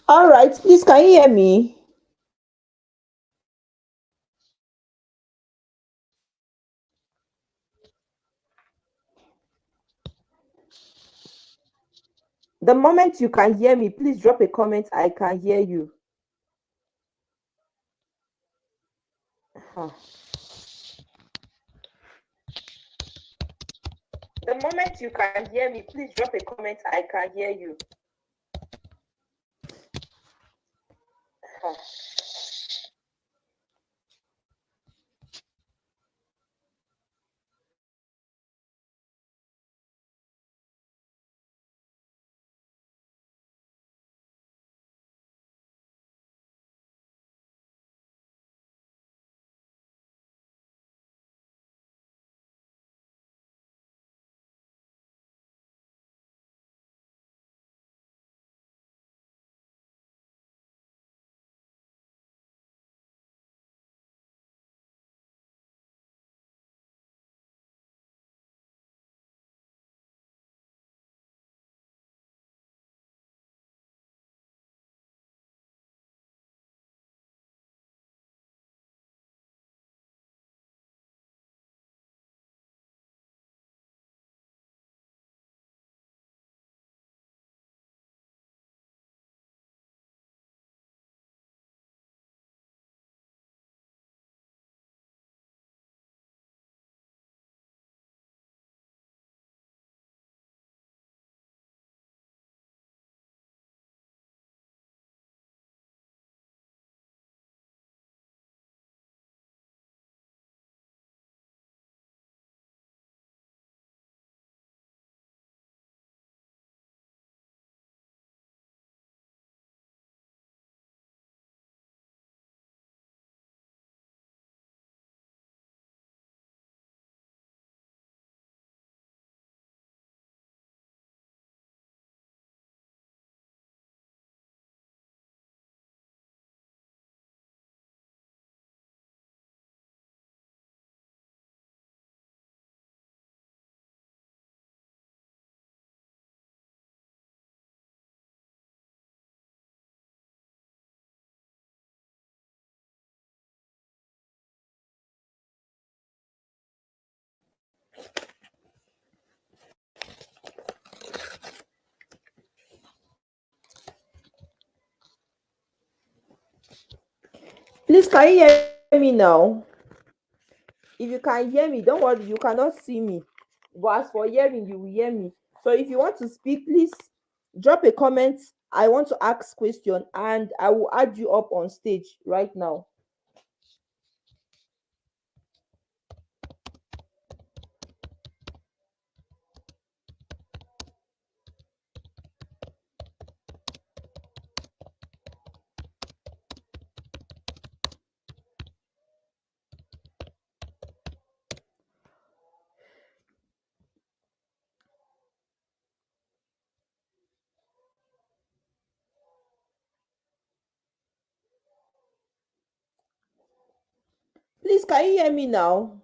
All right, please, can you hear me? The moment you can hear me, please drop a comment. I can hear you. Huh. The moment you can hear me, please drop a comment. I can hear you. Huh. Please, can you hear me now? If you can hear me, don't worry, you cannot see me. But as for hearing, you will hear me. So if you want to speak, please drop a comment. I want to ask question and I will add you up on stage right now. Please, can you hear me now?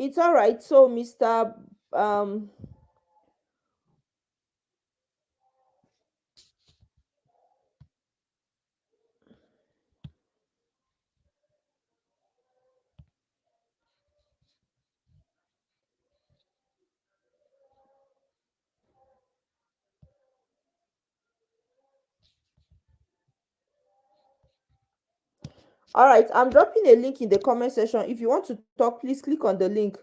It's all right. So, Mr. Um, all right, I'm dropping a link in the comment section. If you want to talk, please click on the link.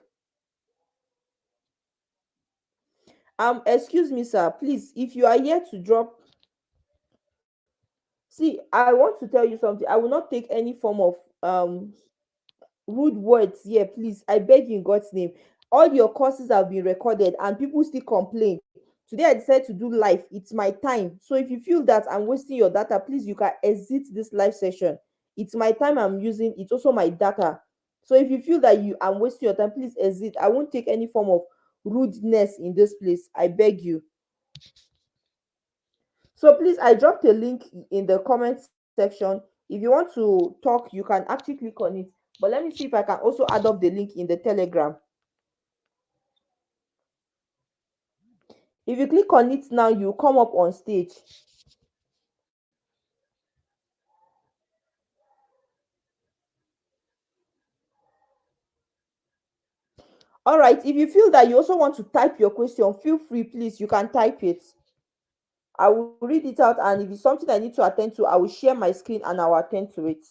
Excuse me, sir. Please, if you are here to drop, see, I want to tell you something. I will not take any form of rude words here, please. I beg you in God's name. All your courses have been recorded and people still complain. Today I decided to do live. It's my time. So if you feel that I'm wasting your data, please you can exit this live session. It's my time I'm using. It's also my data. So if you feel that you I'm wasting your time, please exit. I won't take any form of rudeness in this place. I beg you. So please, I dropped a link in the comment section. If you want to talk, you can actually click on it. But let me see if I can also add up the link in the Telegram. If you click on it now, you come up on stage. All right. If you feel that you also want to type your question, feel free, please. You can type it. I will read it out, and if it's something I need to attend to, I will share my screen and I will attend to it.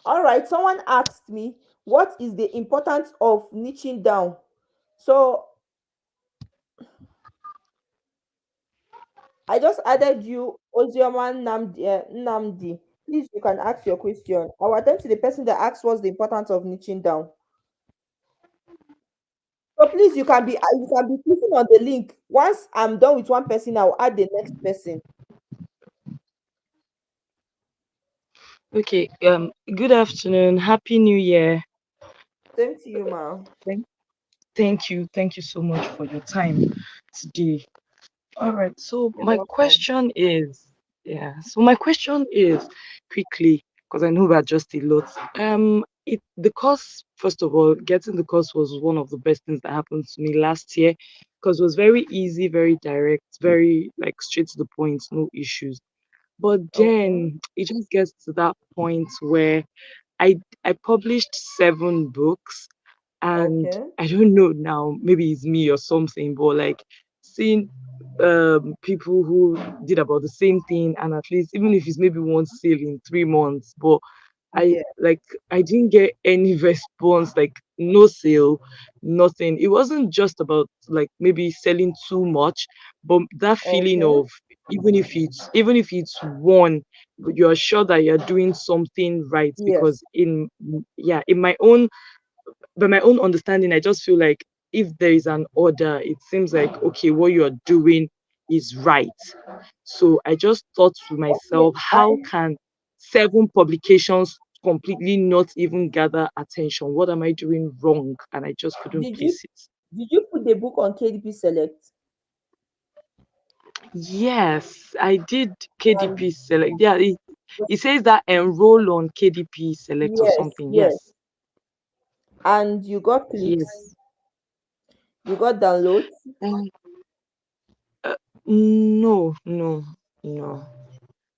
All right. Someone asked me, what is the importance of niching down? So I just added you, Ozioma Namdi. Please, you can ask your question. I will attend to the person that asks what's the importance of niching down. So please, you can be clicking on the link. Once I'm done with one person, I'll add the next person. Okay, good afternoon. Happy New Year. Same to you, ma. Thank, thank you so much for your time today. All right, so You're my welcome. question is, yeah, so my question is quickly, because I know we're just a lot. The course, first of all, getting the course was one of the best things that happened to me last year, because it was very easy, very direct, very like straight to the point, no issues. But Okay. then it just gets to that point where I published 7 books, and Okay. I don't know now, maybe it's me or something, but like seeing people who did about the same thing, and at least even if it's maybe one sale in 3 months, but I Yeah. like I didn't get any response, like no sale, nothing. It wasn't just about like maybe selling too much, but that feeling Okay. of even if it's one, but you're sure that you're doing something right, Yes. because in my own by my own understanding, I just feel like if there is an order, it seems like okay, what you're doing is right. So I just thought to Okay. myself, how can 7 publications completely not even gather attention? What am I doing wrong? And I just couldn't Did you place it. did you put the book on KDP Select? Yes, I did And KDP Select. Yeah, it says that enroll on KDP Select or yes, something. yes. Yes, And you got clicks. yes. You got downloads. Um, no, no, no, no.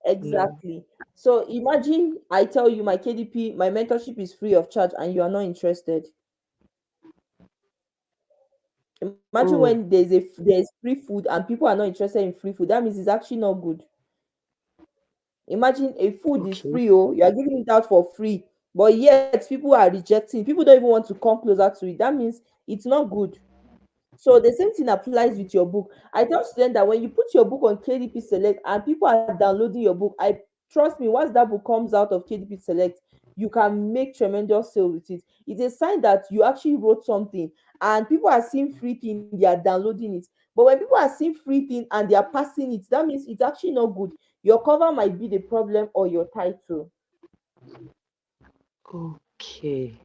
Exactly. So imagine I tell you my KDP, my mentorship is free of charge, and you are not interested. Imagine when Oh, there's free food and people are not interested in free food. That means it's actually not good. Imagine a food is okay. free, oh, you are giving it out for free, but yet people are rejecting. People don't even want to come closer to it. That means it's not good. So the same thing applies with your book. I tell students that when you put your book on KDP Select and people are downloading your book, I trust me, once that book comes out of KDP Select, you can make tremendous sale with it. It's a sign that you actually wrote something and people are seeing free thing, they are downloading it. But when people are seeing free thing and they are passing it, that means it's actually not good. Your cover might be the problem or your title. Okay.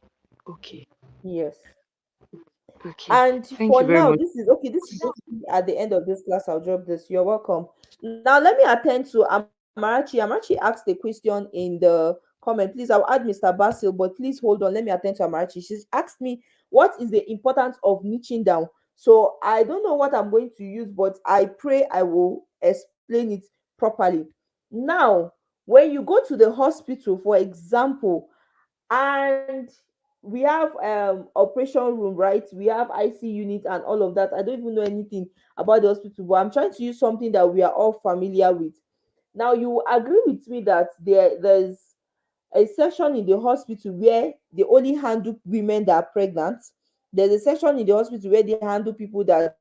Okay. Yes. Okay. And Thank for you very now, much. this is okay. This is going to be at the end of this class. I'll drop this. You're welcome. Now, let me attend to Amarachi. Amarachi asked a question in the comment. Please, I'll add Mr. Basil, but please hold on. Let me attend to Amarachi. She's asked me, what is the importance of niching down? So, I don't know what I'm going to use, but I pray I will explain it properly. Now, when you go to the hospital, for example, and we have operation room, right? We have IC unit and all of that. I don't even know anything about the hospital, but I'm trying to use something that we are all familiar with. Now you agree with me that there's a section in the hospital where they only handle women that are pregnant. There's a section in the hospital where they handle people that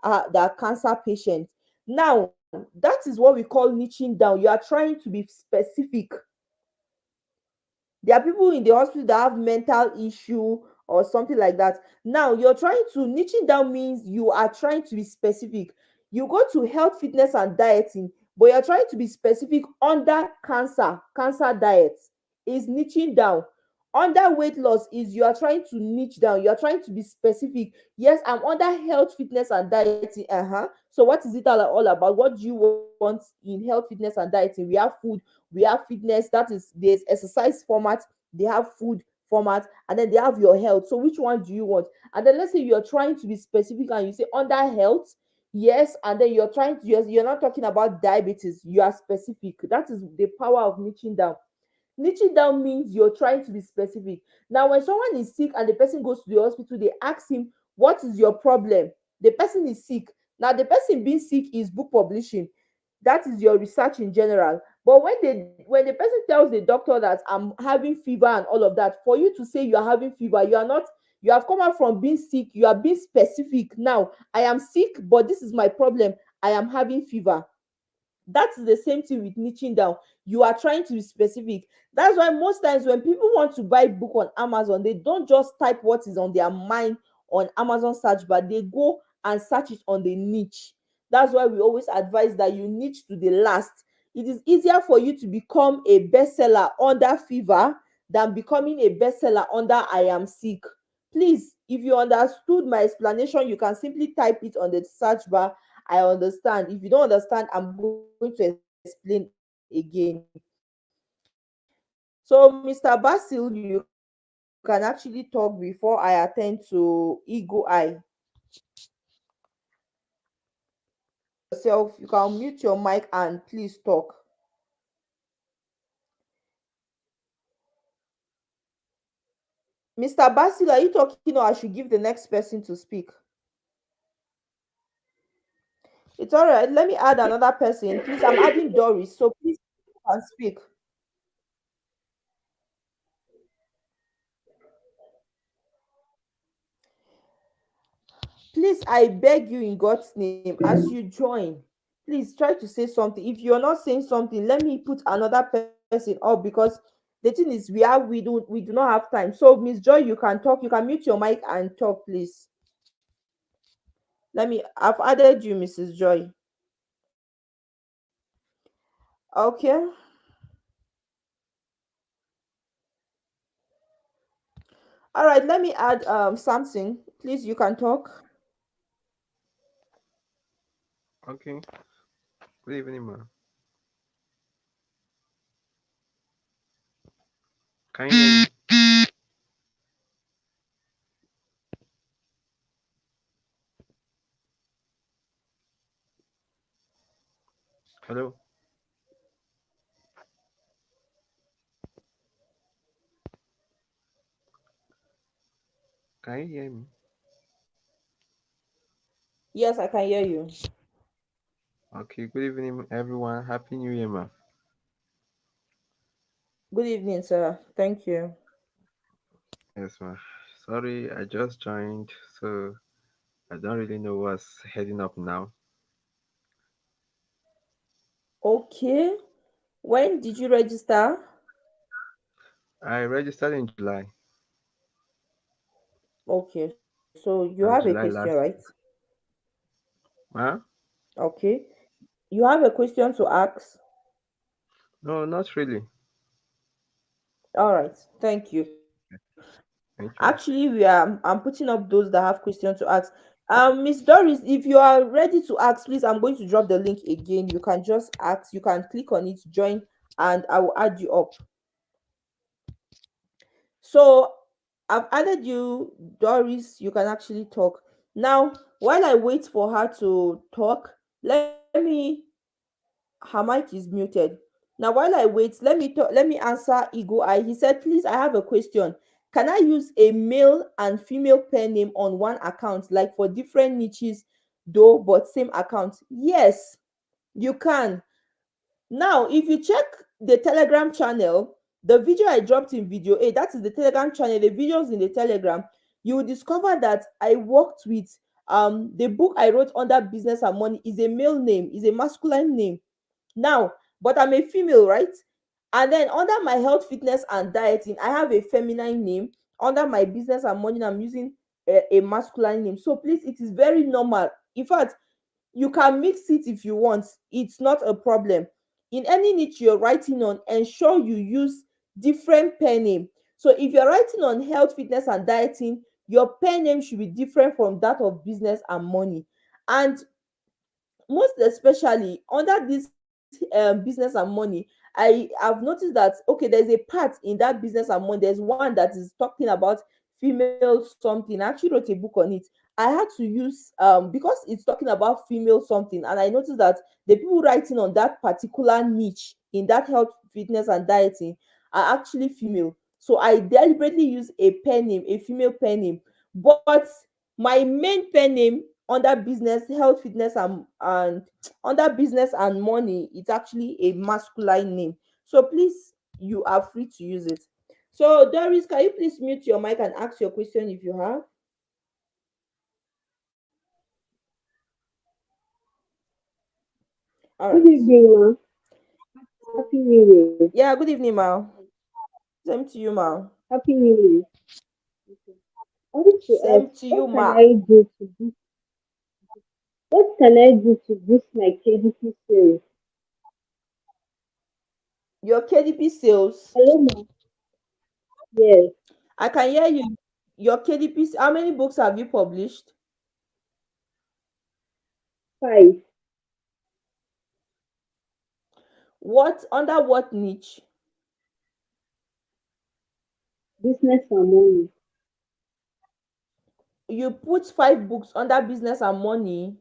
are cancer patients. Now that is what we call niching down. You are trying to be specific. There are people in the hospital that have mental issue or something like that. Now you're trying to niching down means you are trying to be specific. You go to health, fitness, and dieting, but you're trying to be specific under cancer diet is niching down. Under weight loss is you are trying to niche down. You are trying to be specific. Yes, I'm under health, fitness, and dieting. So what is it all about? What do you want in health, fitness, and dieting? We have food, we have fitness, that is there's exercise format, they have food format, and then they have your health. So which one do you want? And then let's say you're trying to be specific and you say under health, yes, and then you're trying to you're not talking about diabetes, you are specific. That is the power of niching down. Niching down means you're trying to be specific. Now when someone is sick and the person goes to the hospital, they ask him, what is your problem? The person is sick. Now the person being sick is book publishing, that is your research in general. But when the person tells the doctor that I'm having fever and all of that, for you to say you are having fever, you are not, you have come out from being sick, you are being specific. Now I am sick, but this is my problem, I am having fever. That is the same thing with niching down. You are trying to be specific. That's why most times when people want to buy book on Amazon, they don't just type what is on their mind on Amazon search, but they go and search it on the niche. That's why we always advise that you niche to the last. It is easier for you to become a bestseller under fever than becoming a bestseller under I am sick. Please, if you understood my explanation, you can simply type it on the search bar. I understand. If you don't understand, I'm going to explain again. So, Mr. Basil, you can actually talk before I attend to Eagle Eye. Yourself, you can mute your mic and please talk. Mr. Basil, are you talking or I should give the next person to speak? It's all right. Let me add another person. Please, I'm adding Doris. So please you can speak. Please, I beg you in God's name, as you join, please try to say something. If you're not saying something, let me put another person up, because the thing is we do not have time. So Miss Joy, you can talk. You can mute your mic and talk, please. I've added you, Mrs. Joy. Okay. All right. Let me add something. Please, you can talk. Okay. Good evening, ma. Can you hear me? Hello. Can you hear me? Yes, I can hear you. Okay. Good evening, everyone. Happy New Year, ma. Good evening, sir. Thank you. Yes, ma. Sorry, I just joined, so I don't really know what's heading up now. Okay. When did you register? I registered in July, Okay. So you have a question, July right? last year. Ma? Okay. You have a question to ask? No, not really. All right. Thank you. Actually, Thank you. I'm putting up those that have questions to ask. Miss Doris, if you are ready to ask, please, I'm going to drop the link again. You can just ask, you can click on it, join, and I will add you up. So I've added you, Doris. You can actually talk. Now, while I wait for her to talk, let me her mic is muted. Now, while I wait, let me talk, let me answer Ego Eye. He said, please, I have a question. Can I use a male and female pen name on one account, like for different niches, though, but same account? Yes, you can. Now, if you check the Telegram channel, the video I dropped in video 8, that is the Telegram channel, the videos in the Telegram, you will discover that I worked with the book I wrote under business and money is a male name, is a masculine name. Now, but I'm a female, right? And then under my health, fitness, and dieting, I have a feminine name. Under my business and money, I'm using a masculine name. So please, it is very normal. In fact, you can mix it if you want. It's not a problem. In any niche you're writing on, ensure you use different pen name. So if you're writing on health, fitness, and dieting, your pen name should be different from that of business and money. And most especially under this business and money, I have noticed that okay, there's a part in that business and money, there's one that is talking about female something. I actually wrote a book on it. I had to use because it's talking about female something, and I noticed that the people writing on that particular niche in that health, fitness, and dieting are actually female. So I deliberately use a pen name, a female pen name. But my main pen name under business, health, fitness, and under business and money, it's actually a masculine name. So please, you are free to use it. So Doris, can you please mute your mic and ask your question if you have? All Good right. evening, ma. Happy New Year. Yeah, good evening, Mal. Same to you, Mal. Happy New Year. I want to ask, Same to you, what can Ma. I do to boost? What can I do to boost my KDP sales? Your KDP sales. Hello, ma. Yes, I can hear you. Your KDP, how many books have you published? 5. What under what niche? Business and money. You put 5 books under business and money.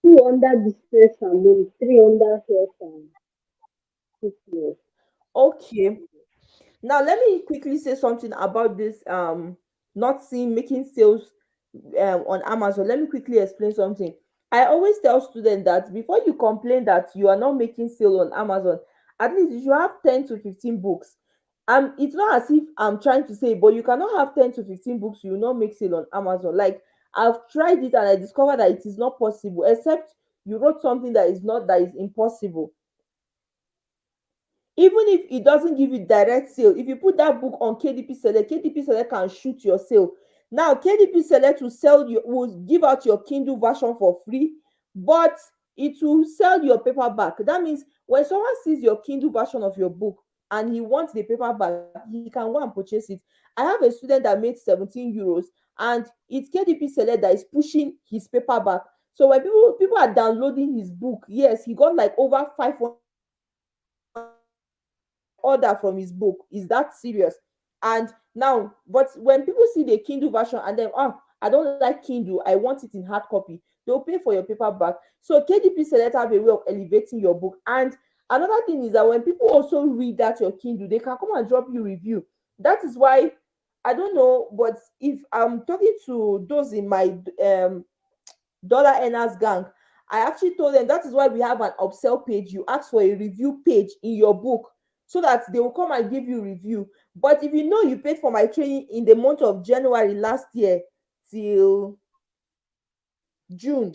2 under business and money. 3 under health and fitness. Okay. Now let me quickly say something about this not seeing making sales on Amazon. Let me quickly explain something. I always tell students that before you complain that you are not making sale on Amazon, at least you should have 10 to 15 books. It's not as if I'm trying to say, but you cannot have 10 to 15 books, you will not make sale on Amazon. Like I've tried it and I discovered that it is not possible, except you wrote something that is impossible. Even if it doesn't give you direct sale, if you put that book on KDP Select, KDP Select can shoot your sale. Now KDP Select will give out your Kindle version for free, but it will sell your paperback. That means when someone sees your Kindle version of your book and he wants the paperback, he can go and purchase it. I have a student that made 17 euros, and it's KDP Select that is pushing his paperback. So when people are downloading his book, yes, he got like over 500 order from his book. Is that serious? And now, but when people see the Kindle version and then, oh, I don't like Kindle, I want it in hard copy, they'll pay for your paperback. So KDP Select have a way of elevating your book. And another thing is that when people also read that your Kindle, they can come and drop you review. That is why I don't know, but if I'm talking to those in my dollar earners gang, I actually told them that is why we have an upsell page. You ask for a review page in your book so that they will come and give you review. But if you know you paid for my training in the month of January last year till June,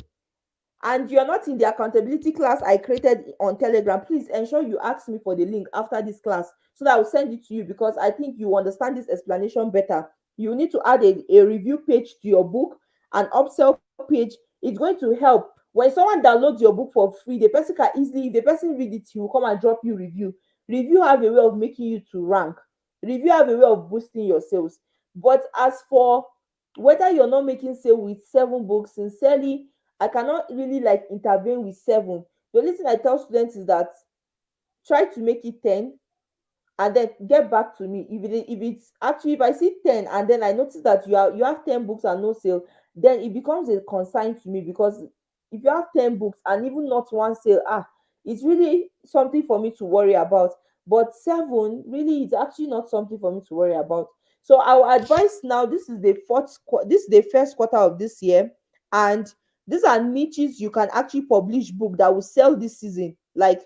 and you're not in the accountability class I created on Telegram, please ensure you ask me for the link after this class so that I'll send it to you, because I think you understand this explanation better. You need to add a review page to your book, an upsell page. It's going to help. When someone downloads your book for free, the person can easily, if the person read it, he will come and drop you review. Review have a way of making you to rank. Review have a way of boosting your sales. But as for whether you're not making sale with 7 books, sincerely, I cannot really like intervene with 7. The only thing I tell students is that try to make it 10 and then get back to me. If it's actually, if I see 10 and then I notice that you have 10 books and no sale, then it becomes a concern to me, because if you have 10 books and even not one sale, it's really something for me to worry about. But seven, really, it's actually not something for me to worry about. So our advice now, this is the this is the first quarter of this year, and these are niches you can actually publish book that will sell this season, like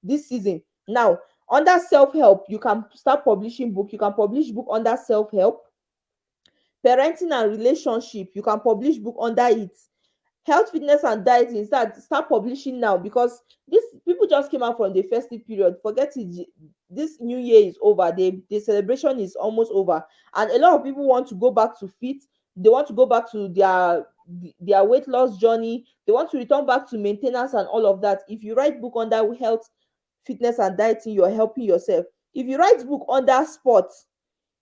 this season. Now, under self-help, you can start publishing book. You can publish book under self-help. Parenting and relationship, you can publish book under it. Health, fitness, and dieting, start publishing now, because this people just came out from the festive period. Forget it. This new year is over. The celebration is almost over, and a lot of people want to go back to fit. They want to go back to their weight loss journey. They want to return back to maintenance and all of that. If you write book under health, fitness, and dieting, you're helping yourself. If you write book under sports,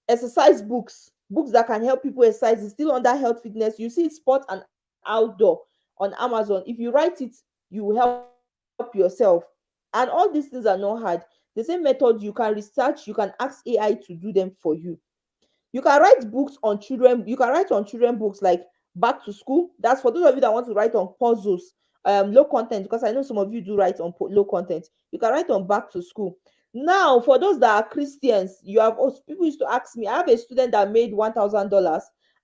exercise books, books that can help people exercise, is still under health, fitness. You see sport and outdoor on Amazon. If you write it, you will help yourself. And all these things are not hard. The same method, you can research, you can ask AI to do them for you. You can write books on children. You can write on children books like back to school. That's for those of you that want to write on puzzles, low content, because I know some of you do write on low content. You can write on back to school. Now, for those that are Christians, you have also, people used to ask me. I have a student that made $1,000,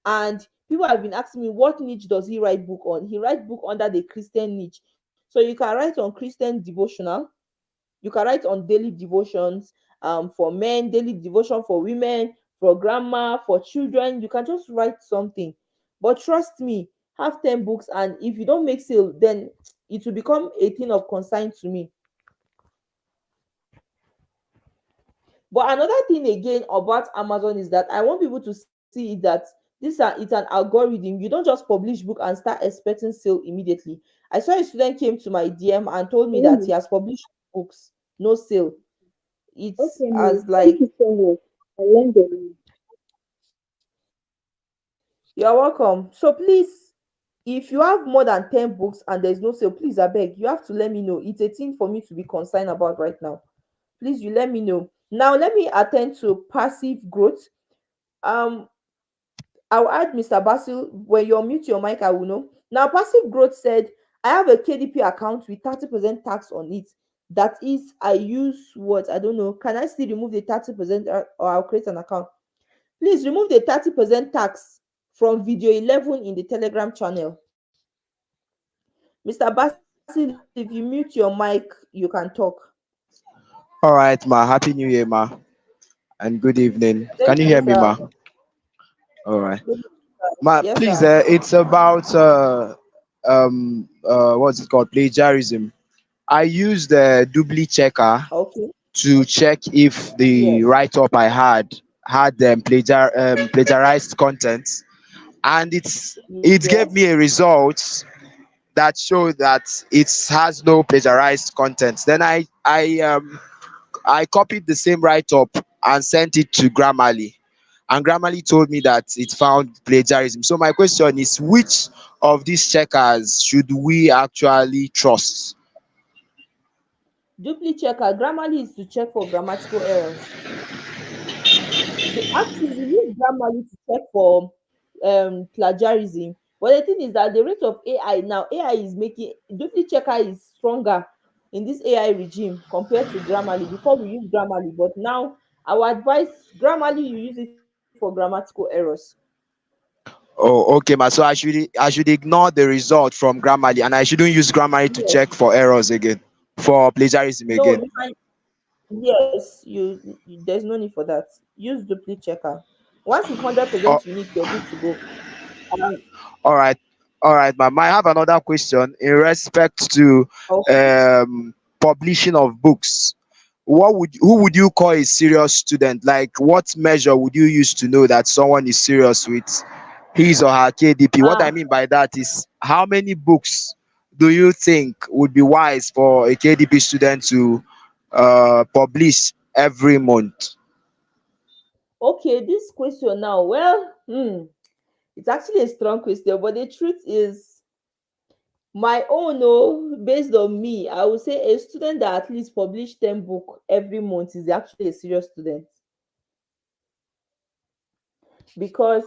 and people have been asking me what niche does he write book on. He writes book under the Christian niche. So you can write on Christian devotional, you can write on daily devotions, for men, daily devotion for women, for grandma, for children. You can just write something. But trust me, have 10 books, and if you don't make sale, then it will become a thing of concern to me. But another thing again about Amazon is that I want people to see that it's an algorithm. You don't just publish book and start expecting sale immediately. I saw a student came to my DM and told me that he Really? has published books, no sale. It's Okay, as ma'am. Thank like, you so much. I learned a lot. you're welcome. So please, if you have more than 10 books and there's no sale, please, I beg, you have to let me know. It's a thing for me to be concerned about right now. Please, you let me know. Now, let me attend to passive growth. Um, I'll add Mr. Basil. When you mute your mic, I will know. Now, passive growth said, I have a KDP account with 30% tax on it. That is, I use what? I don't know. Can I still remove the 30%, or I'll create an account? Please remove the 30% tax from video 11 in the Telegram channel. Mr. Basil, if you mute your mic, you can talk. All right, ma. Happy New Year, ma. And good evening. Thank Can you, you hear me, sir. ma? All right. Good- Ma, Yes, please, sir. it's about what's it called? Plagiarism. I use the doubly checker Okay. to check if the Yes. write-up I had plagiarized content, and it gave me Yes. a result that showed that it has no plagiarized content. Then I copied the same write-up and sent it to Grammarly, and Grammarly told me that it found plagiarism. So my question is, which of these checkers should we actually trust? Dupli checker. Grammarly is to check for grammatical errors. They actually use Grammarly to check for plagiarism. But the thing is that the rate of AI now, AI is making Dupli checker is stronger in this AI regime compared to Grammarly. Before we use Grammarly, but now our advice, Grammarly, you use it for grammatical errors. Oh, okay, ma. So I should ignore the result from Grammarly, and I shouldn't use Grammarly to Yes. check for errors again, for plagiarism No, again. you can. Yes, there's no need for that. Use Dupli checker. Once it's Oh, 100% unique, you're good to go. Um, all right, all right, ma'am. I have another question in respect to okay. um, publishing of books. Who would you call a serious student? Like, what measure would you use to know that someone is serious with his or her KDP? What I Ah, mean by that is, how many books do you think would be wise for a KDP student to publish every month? okay, this question now. Well, it's actually a strong question, but the truth is, my own, oh, based on me, I would say a student that at least publish 10 book every month is actually a serious student. Because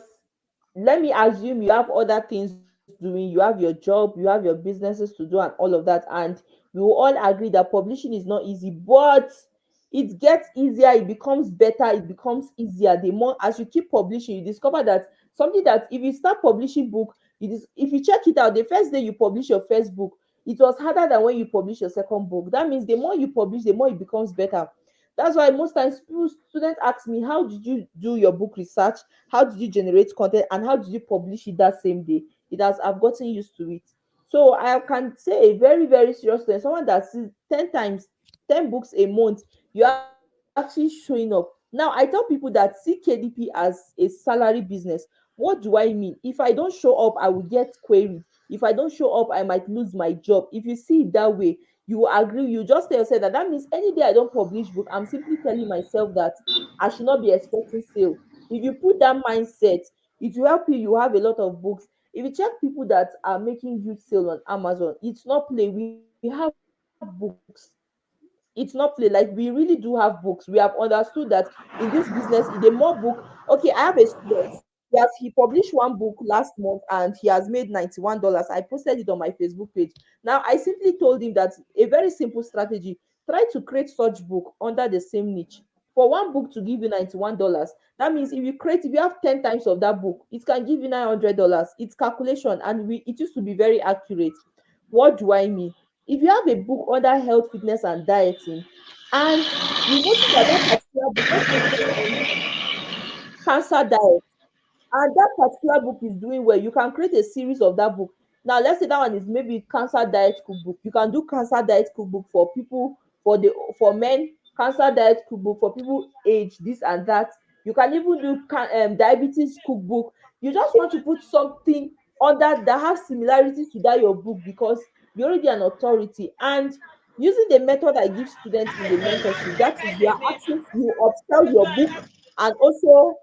let me assume you have other things doing, you have your job, you have your businesses to do, and all of that. And we will all agree that publishing is not easy. But it gets easier, it becomes better, it becomes easier. The more as you keep publishing, you discover that something that if you start publishing book, if you check it out, the first day you publish your first book, it was harder than when you publish your second book. That means the more you publish, the more it becomes better. That's why most times students ask me, how did you do your book research? How did you generate content? And how did you publish it that same day? It has I've gotten used to it. So I can say a very, very serious thing. Someone that sees 10 times, 10 books a month, you're actually showing up. Now, I tell people that see KDP as a salary business. What do I mean? If I don't show up, I will get queried. If I don't show up, I might lose my job. If you see it that way, you will agree. You just tell yourself that that means any day I don't publish book, I'm simply telling myself that I should not be expecting sale. If you put that mindset, it will help you. You have a lot of books. If you check people that are making huge sale on Amazon, it's not play. We have books. It's not play. Like we really do have books. We have understood that in this business, the more book. Okay, I have a student. He published one book last month and he has made $91. I posted it on my Facebook page. Now I simply told him that a very simple strategy. Try to create such book under the same niche. For one book to give you $91, that means if you have 10 times of that book, it can give you $900. It's calculation, and it used to be very accurate. What do I mean? If you have a book under health, fitness, and dieting, and you notice that that particular book, let's say it's on cancer diet, and that particular book is doing well, you can create a series of that book. Now let's say that one is maybe cancer diet cookbook. You can do cancer diet cookbook for people, for men, cancer diet cookbook for people age this and that. You can even do diabetes cookbook. You just want to put something under that has similarities to that your book, because you're already an authority. And using the method I give students in the mentorship, that is, you are asking, you upsell your book, and also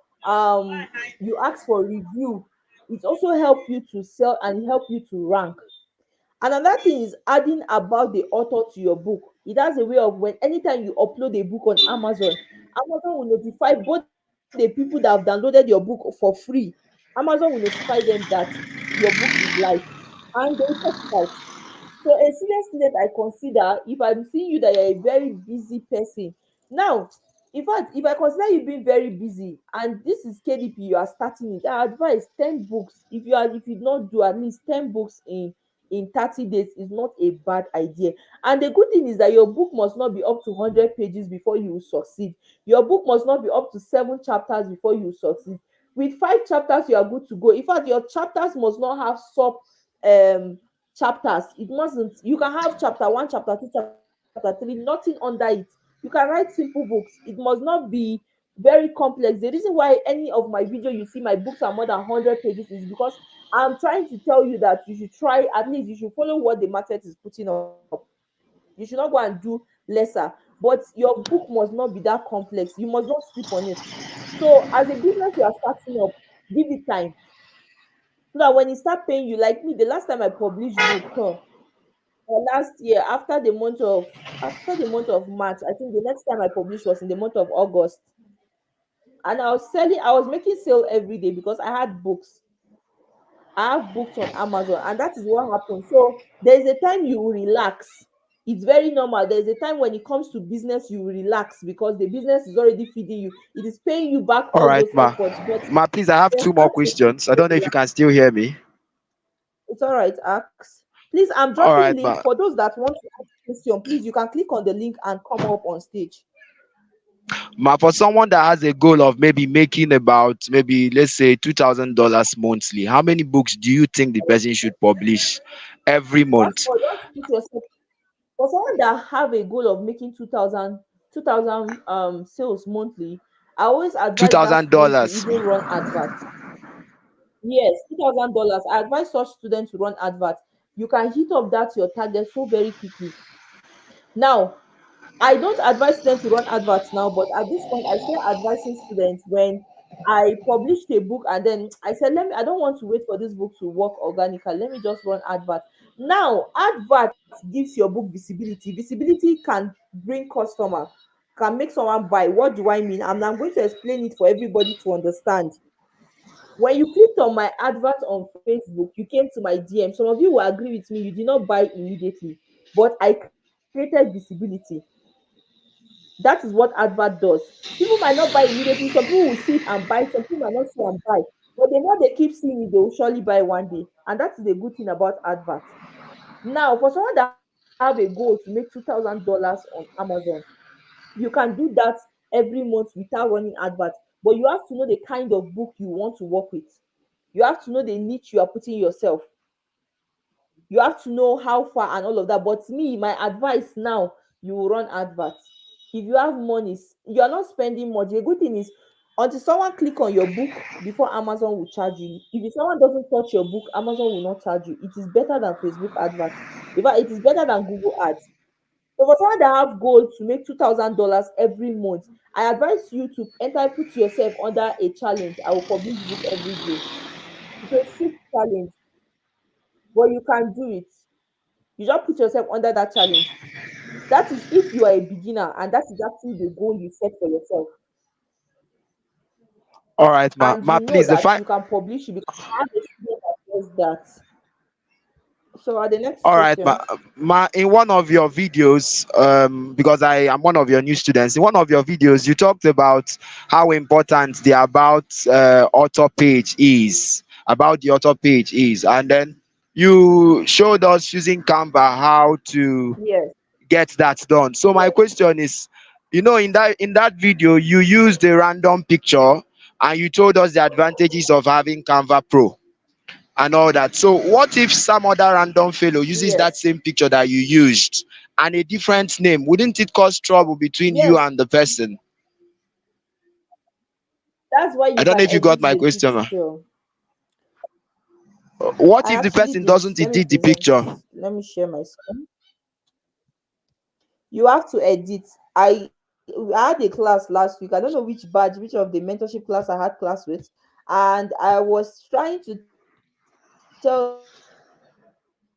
you ask for review. It also help you to sell and help you to rank. Another thing is adding about the author to your book. It has a way of, when anytime you upload a book on Amazon, Amazon will notify both the people that have downloaded your book for free. Amazon will notify them that your book is live, and they will check it out. So a senior student I consider, if I'm seeing you that you're a very busy person. Now, in fact, if I consider you being very busy and this is KDP, you are starting it, I advise 10 books. If you not do at least 10 books in 30 days is not a bad idea. And the good thing is that your book must not be up to 100 pages before you will succeed. Your book must not be up to 7 chapters before you will succeed. With 5 chapters, you are good to go. In fact, your chapters must not have sub um chapters. It mustn't. You can have chapter one, chapter two, chapter three, nothing under it. You can write simple books. It must not be very complex. The reason why any of my video you see my books are more than 100 pages is because I'm trying to tell you that you should try, at least you should follow what the market is putting up. You should not go and do lesser, but your book must not be that complex. You must not sleep on it. So as a business you are starting up, give it time, so that when it start paying you, like me, the last time I published book, last year, after the month of March, I think the next time I published was in the month of August. And I was making sale every day because I had books. I have books on Amazon, and that is what happened. So there's a time you will relax. It's very normal. There's a time when it comes to business, you will relax because the business is already feeding you. It is paying you back All all right, those ma. efforts. But Ma, please, I have then two more start to questions. I don't know if you can still hear me. it's all right, ask. Please, I'm All dropping right, link ma. for those that want to ask question. Please, you can click on the link and come up on stage. Ma, for someone that has a goal of maybe making about maybe let's say $2,000 monthly, how many books do you think the person should publish every First month? of all, just put yourself for someone that have a goal of making 2,000 sales monthly. I always Two advise that thousand student to dollars. even run adverts. Yes, $2,000. I advise such students to run adverts. You can hit up that your target so very quickly. Now, I don't advise students to run adverts now, but at this point, I still advising students when I published a book and then I said, I don't want to wait for this book to work organically. Let me just run advert. Now, advert gives your book visibility. Visibility can bring customer, can make someone buy. What do I mean? I'm going to explain it for everybody to understand. When you clicked on my advert on Facebook, you came to my DM. Some of you will agree with me, you did not buy immediately, but I created visibility. That is what advert does. People might not buy immediately. Some people will see it and buy. Some people might not see and buy. But the more they keep seeing it, they will surely buy one day. And that is the good thing about adverts. Now, for someone that have a goal to make $2,000 on Amazon, you can do that every month without running adverts. But you have to know the kind of book you want to work with. You have to know the niche you are putting yourself. You have to know how far and all of that. But me, my advice now, you will run adverts. If you have money, you are not spending much. The good thing is, until someone click on your book before Amazon will charge you. If someone doesn't touch your book, Amazon will not charge you. It is better than Facebook adverts. In fact, it is better than Google ads. So for someone that have goals to make $2,000 every month, I advise you to enter, put yourself under a challenge. I will publish book every day. It's a strict challenge, but you can do it. You just put yourself under that challenge. That is if you are a beginner, and that is actually the goal you set for yourself. All right, And you know please, the that fine. you can publish it because I have a student that does that. So at the next All right, question. in one of your videos, because I am one of your new students, in one of your videos, you talked about how important the about the author page is, and then you showed us using Canva how to Yes, get that done. So my yes, question is, in that video, you used a random picture, and you told us the advantages of having Canva Pro and all that. So what if some other random fellow uses that yes, same picture that you used and a different name? Wouldn't it cause trouble between you yes. and the person? That's why I you don't know can if you got edit my the question. picture. What I if the actually person did. doesn't Let me edit the present. picture? Let me share my screen. You have to edit. I had a class last week. I don't know which badge, which of the mentorship class I had class with, and I was trying to tell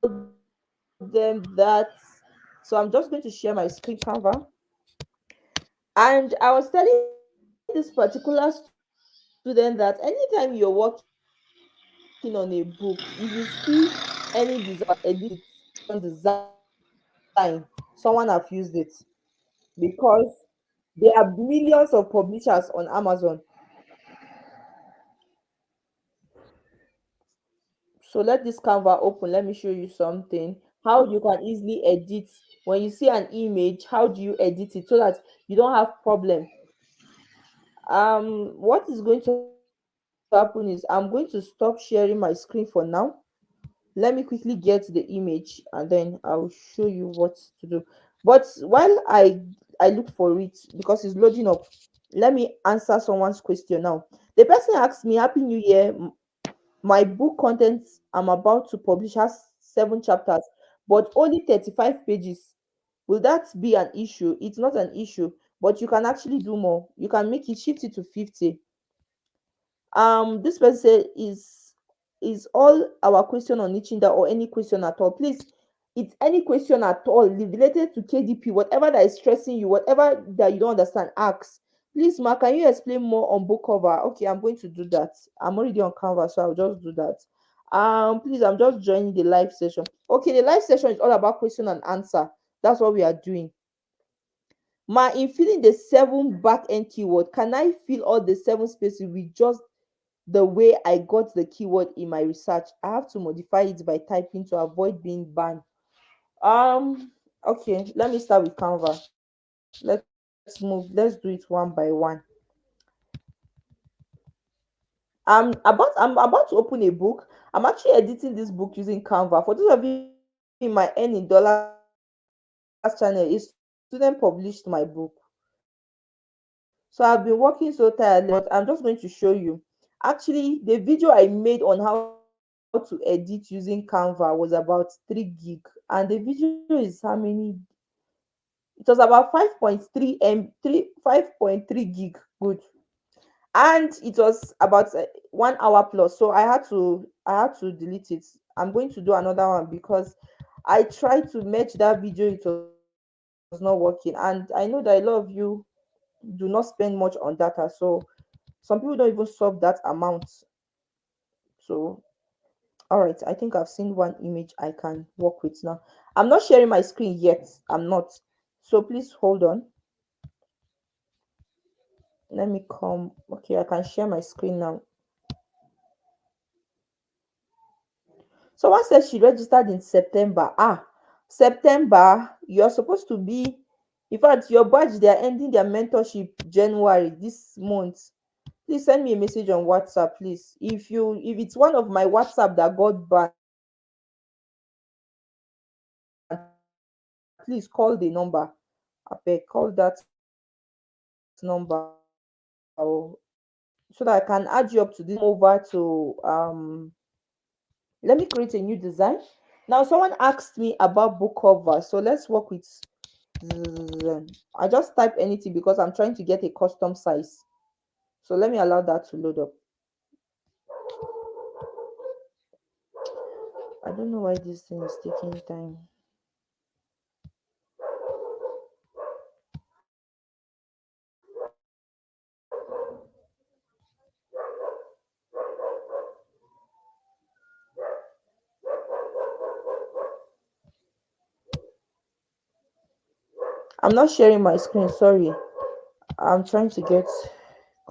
them that. So I'm just going to share my screen, Canva, and I was telling this particular student that anytime you're working on a book, if you see any design you want to edit it, just edit it. If you see any design, someone have used it, because there are millions of publishers on Amazon. So let this Canva open. Let me show you something. How you can easily edit. When you see an image, how do you edit it so that you don't have problem? What is going to happen is I'm going to stop sharing my screen for now. Let me quickly get the image and then I'll show you what to do. But while I look for it because it's loading up, let me answer someone's question now. The person asked me, Happy New Year. My book content I'm about to publish has 7 chapters, but only 35 pages. Will that be an issue? It's not an issue, but you can actually do more. You can make it, shift it to 50. This person said, is all our question on niching that, or any question at all? Please, it's any question at all related to KDP, whatever that is stressing you, whatever that you don't understand, ask. Please, Ma, can you explain more on book cover? Okay, I'm going to do that. I'm already on Canva, so I'll just do that. Please, I'm just joining the live session. Okay, the live session is all about question and answer. That's what we are doing. Ma, in filling the 7 back end keyword, can I fill all the 7 spaces with just the way I got the keyword in my research? I have to modify it by typing to avoid being banned. Okay, let me start with Canva. Let's do it one by one. I'm about to open a book. I'm actually editing this book using Canva. For those of you in my Earning Dollars channel, a student published my book. So I've been working so tirelessly, but I'm just going to show you. Actually, the video I made on how to edit using Canva was about 3 gig, and the video is how many? It was about 5.3 gig. Good. And it was about 1 hour plus, so I had to delete it. I'm going to do another one because I tried to match that video, it was not working, and I know that a lot of you do not spend much on data, so some people don't even solve that amount. So all right, I think I've seen one image I can work with now. I'm not sharing my screen yet. I'm not. So please hold on. Let me come. Okay, I can share my screen now. Someone said she registered in September. September, you're supposed to be, in fact, your batch, they're ending their mentorship January this month. Please send me a message on WhatsApp, please. If it's one of my WhatsApp that got banned, please call the number. Abeg, call that number, so that I can add you up to this. Over to let me create a new design. Now someone asked me about book cover, so let's work with I just type anything because I'm trying to get a custom size. So let me allow that to load up. I don't know why this thing is taking time. I'm not sharing my screen, sorry. I'm trying to get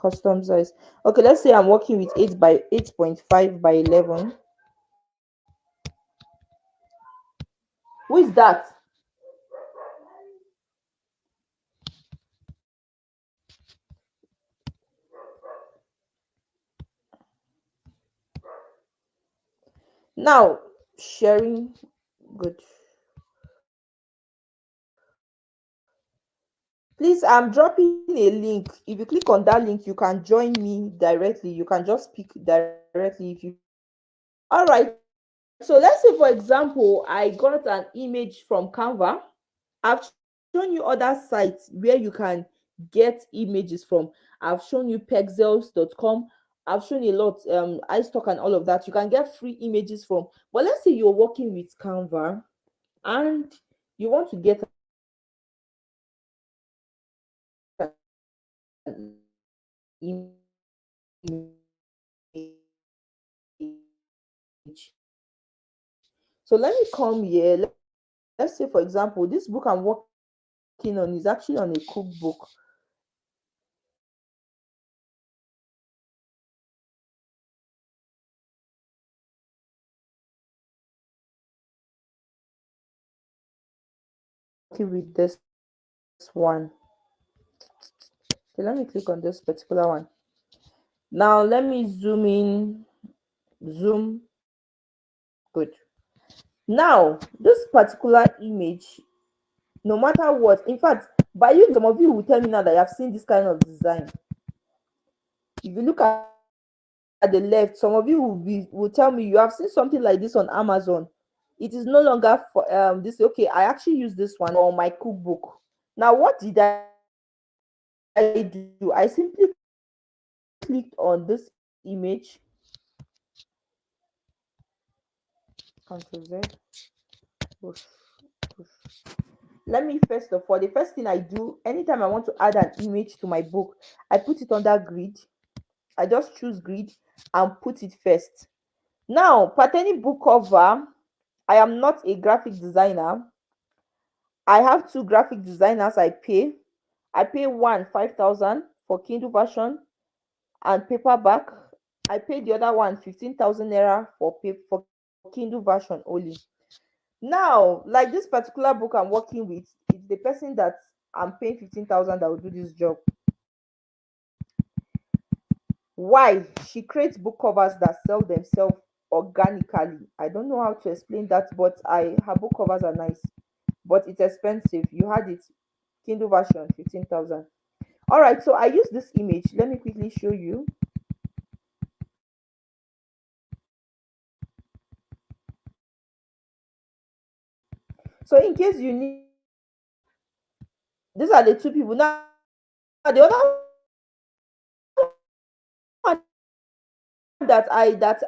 custom size. Okay, let's say I'm working with 8 by 8.5 by 11. Who is that? Now sharing. Good. Please, I'm dropping a link. If you click on that link, you can join me directly. You can just speak directly if you all right. So let's say, for example, I got an image from Canva. I've shown you other sites where you can get images from. I've shown you pexels.com. I've shown you a lot, iStock and all of that. You can get free images from. But let's say you're working with Canva and you want to get an image. So let me come here. Let's say, for example, this book I'm working on is actually on a cookbook. With this one. Okay, let me click on this particular one. Now let me zoom in. Zoom. Good. Now this particular image, no matter what, in fact, by you, some of you will tell me now that you have seen this kind of design. If you look at the left, some of you will tell me you have seen something like this on Amazon. It is no longer for this. Okay, I actually use this one on my cookbook. Now what did I do? I simply clicked on this image. Control Z. Push, push. Let me first of all, the first thing I do anytime I want to add an image to my book, I put it under grid. I just choose grid and put it first. Now, pertaining book cover, I am not a graphic designer. I have two graphic designers I pay. I pay one 5,000 for Kindle version and paperback. I pay the other one 15,000 naira for Kindle version only. Now, like this particular book I'm working with, it's the person that I'm paying 15,000 that will do this job. Why? She creates book covers that sell themselves organically. I don't know how to explain that, but her book covers are nice, but it's expensive. You had it, Kindle version 15,000. All right, so I use this image. Let me quickly show you. So in case you need, these are the two people. Now the other one that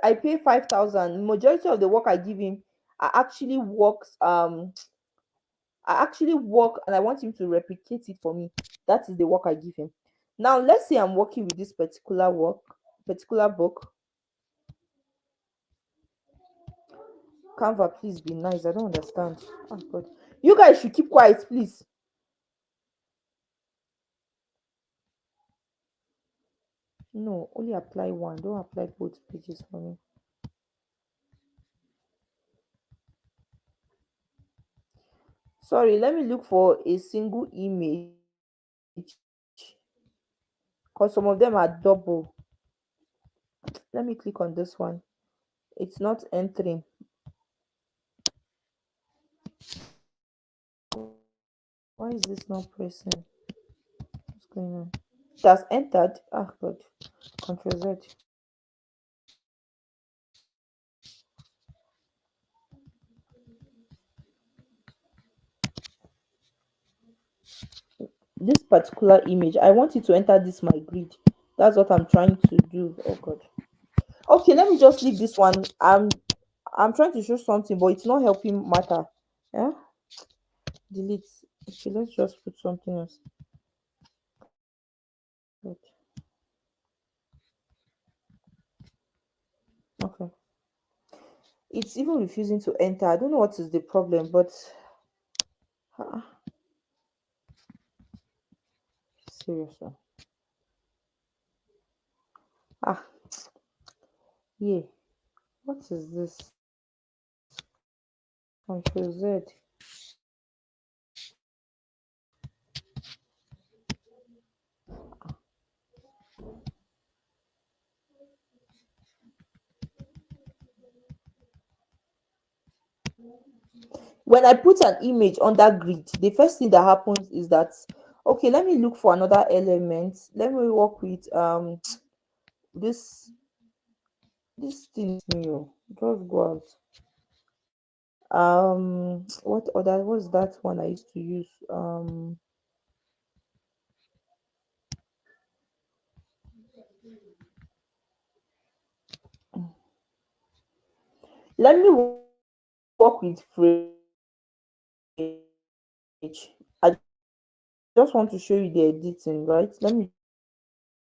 I pay 5,000. Majority of the work I give him, I actually works I actually work and I want him to replicate it for me. That is the work I give him. Now let's say I'm working with this particular book. Canva, please be nice. I don't understand. Oh God. You guys should keep quiet, please. No, only apply one. Don't apply both pages for me. Sorry, let me look for a single image because some of them are double. Let me click on this one. It's not entering. Why is this not pressing? What's going on? It has entered. Ah, God. Control Z. This particular image, I want it to enter this my grid. That's what I'm trying to do. Oh God. Okay, let me just leave this one. I'm trying to show something, but it's not helping matter. Yeah, delete. Okay, let's just put something else. Good. Okay, it's even refusing to enter. I don't know what is the problem, but ah, seriously. Ah, yeah. What is this? Control Z. When I put an image under grid, the first thing that happens is that, okay, let me look for another element. Let me work with this thing is me. Oh, just go out. What's that one I used to use? Let me work with fridge. I just want to show you the editing, right? Let me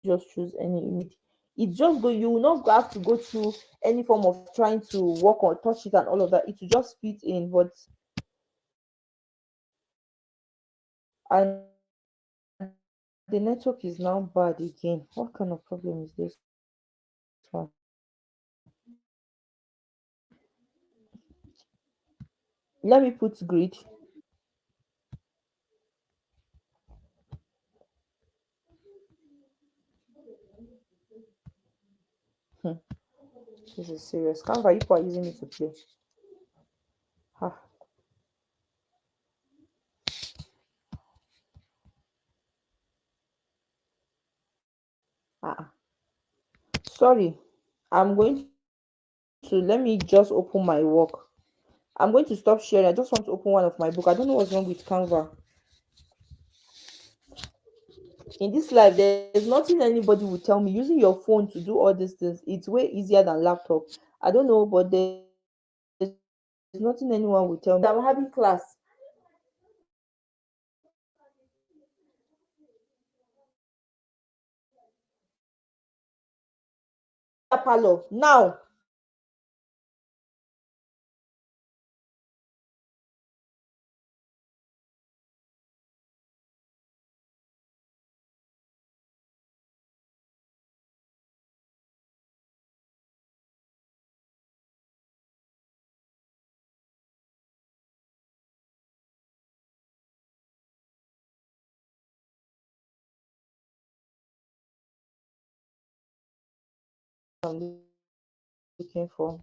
just choose any image. It's just go, you will not have to go through any form of trying to work on touch it and all of that. It will just fit in, but and the network is now bad again. What kind of problem is this one? Let me put grid. Hmm, this is serious. Canva, you are using it to play. Ah, ah. Sorry. I'm going to let me just open my work. I'm going to stop sharing. I just want to open one of my book. I don't know what's wrong with Canva. In this life, there's nothing anybody will tell me. Using your phone to do all these things, it's way easier than laptop. I don't know, but there's nothing anyone will tell me. I'm having class. Parlor now. I'm looking for.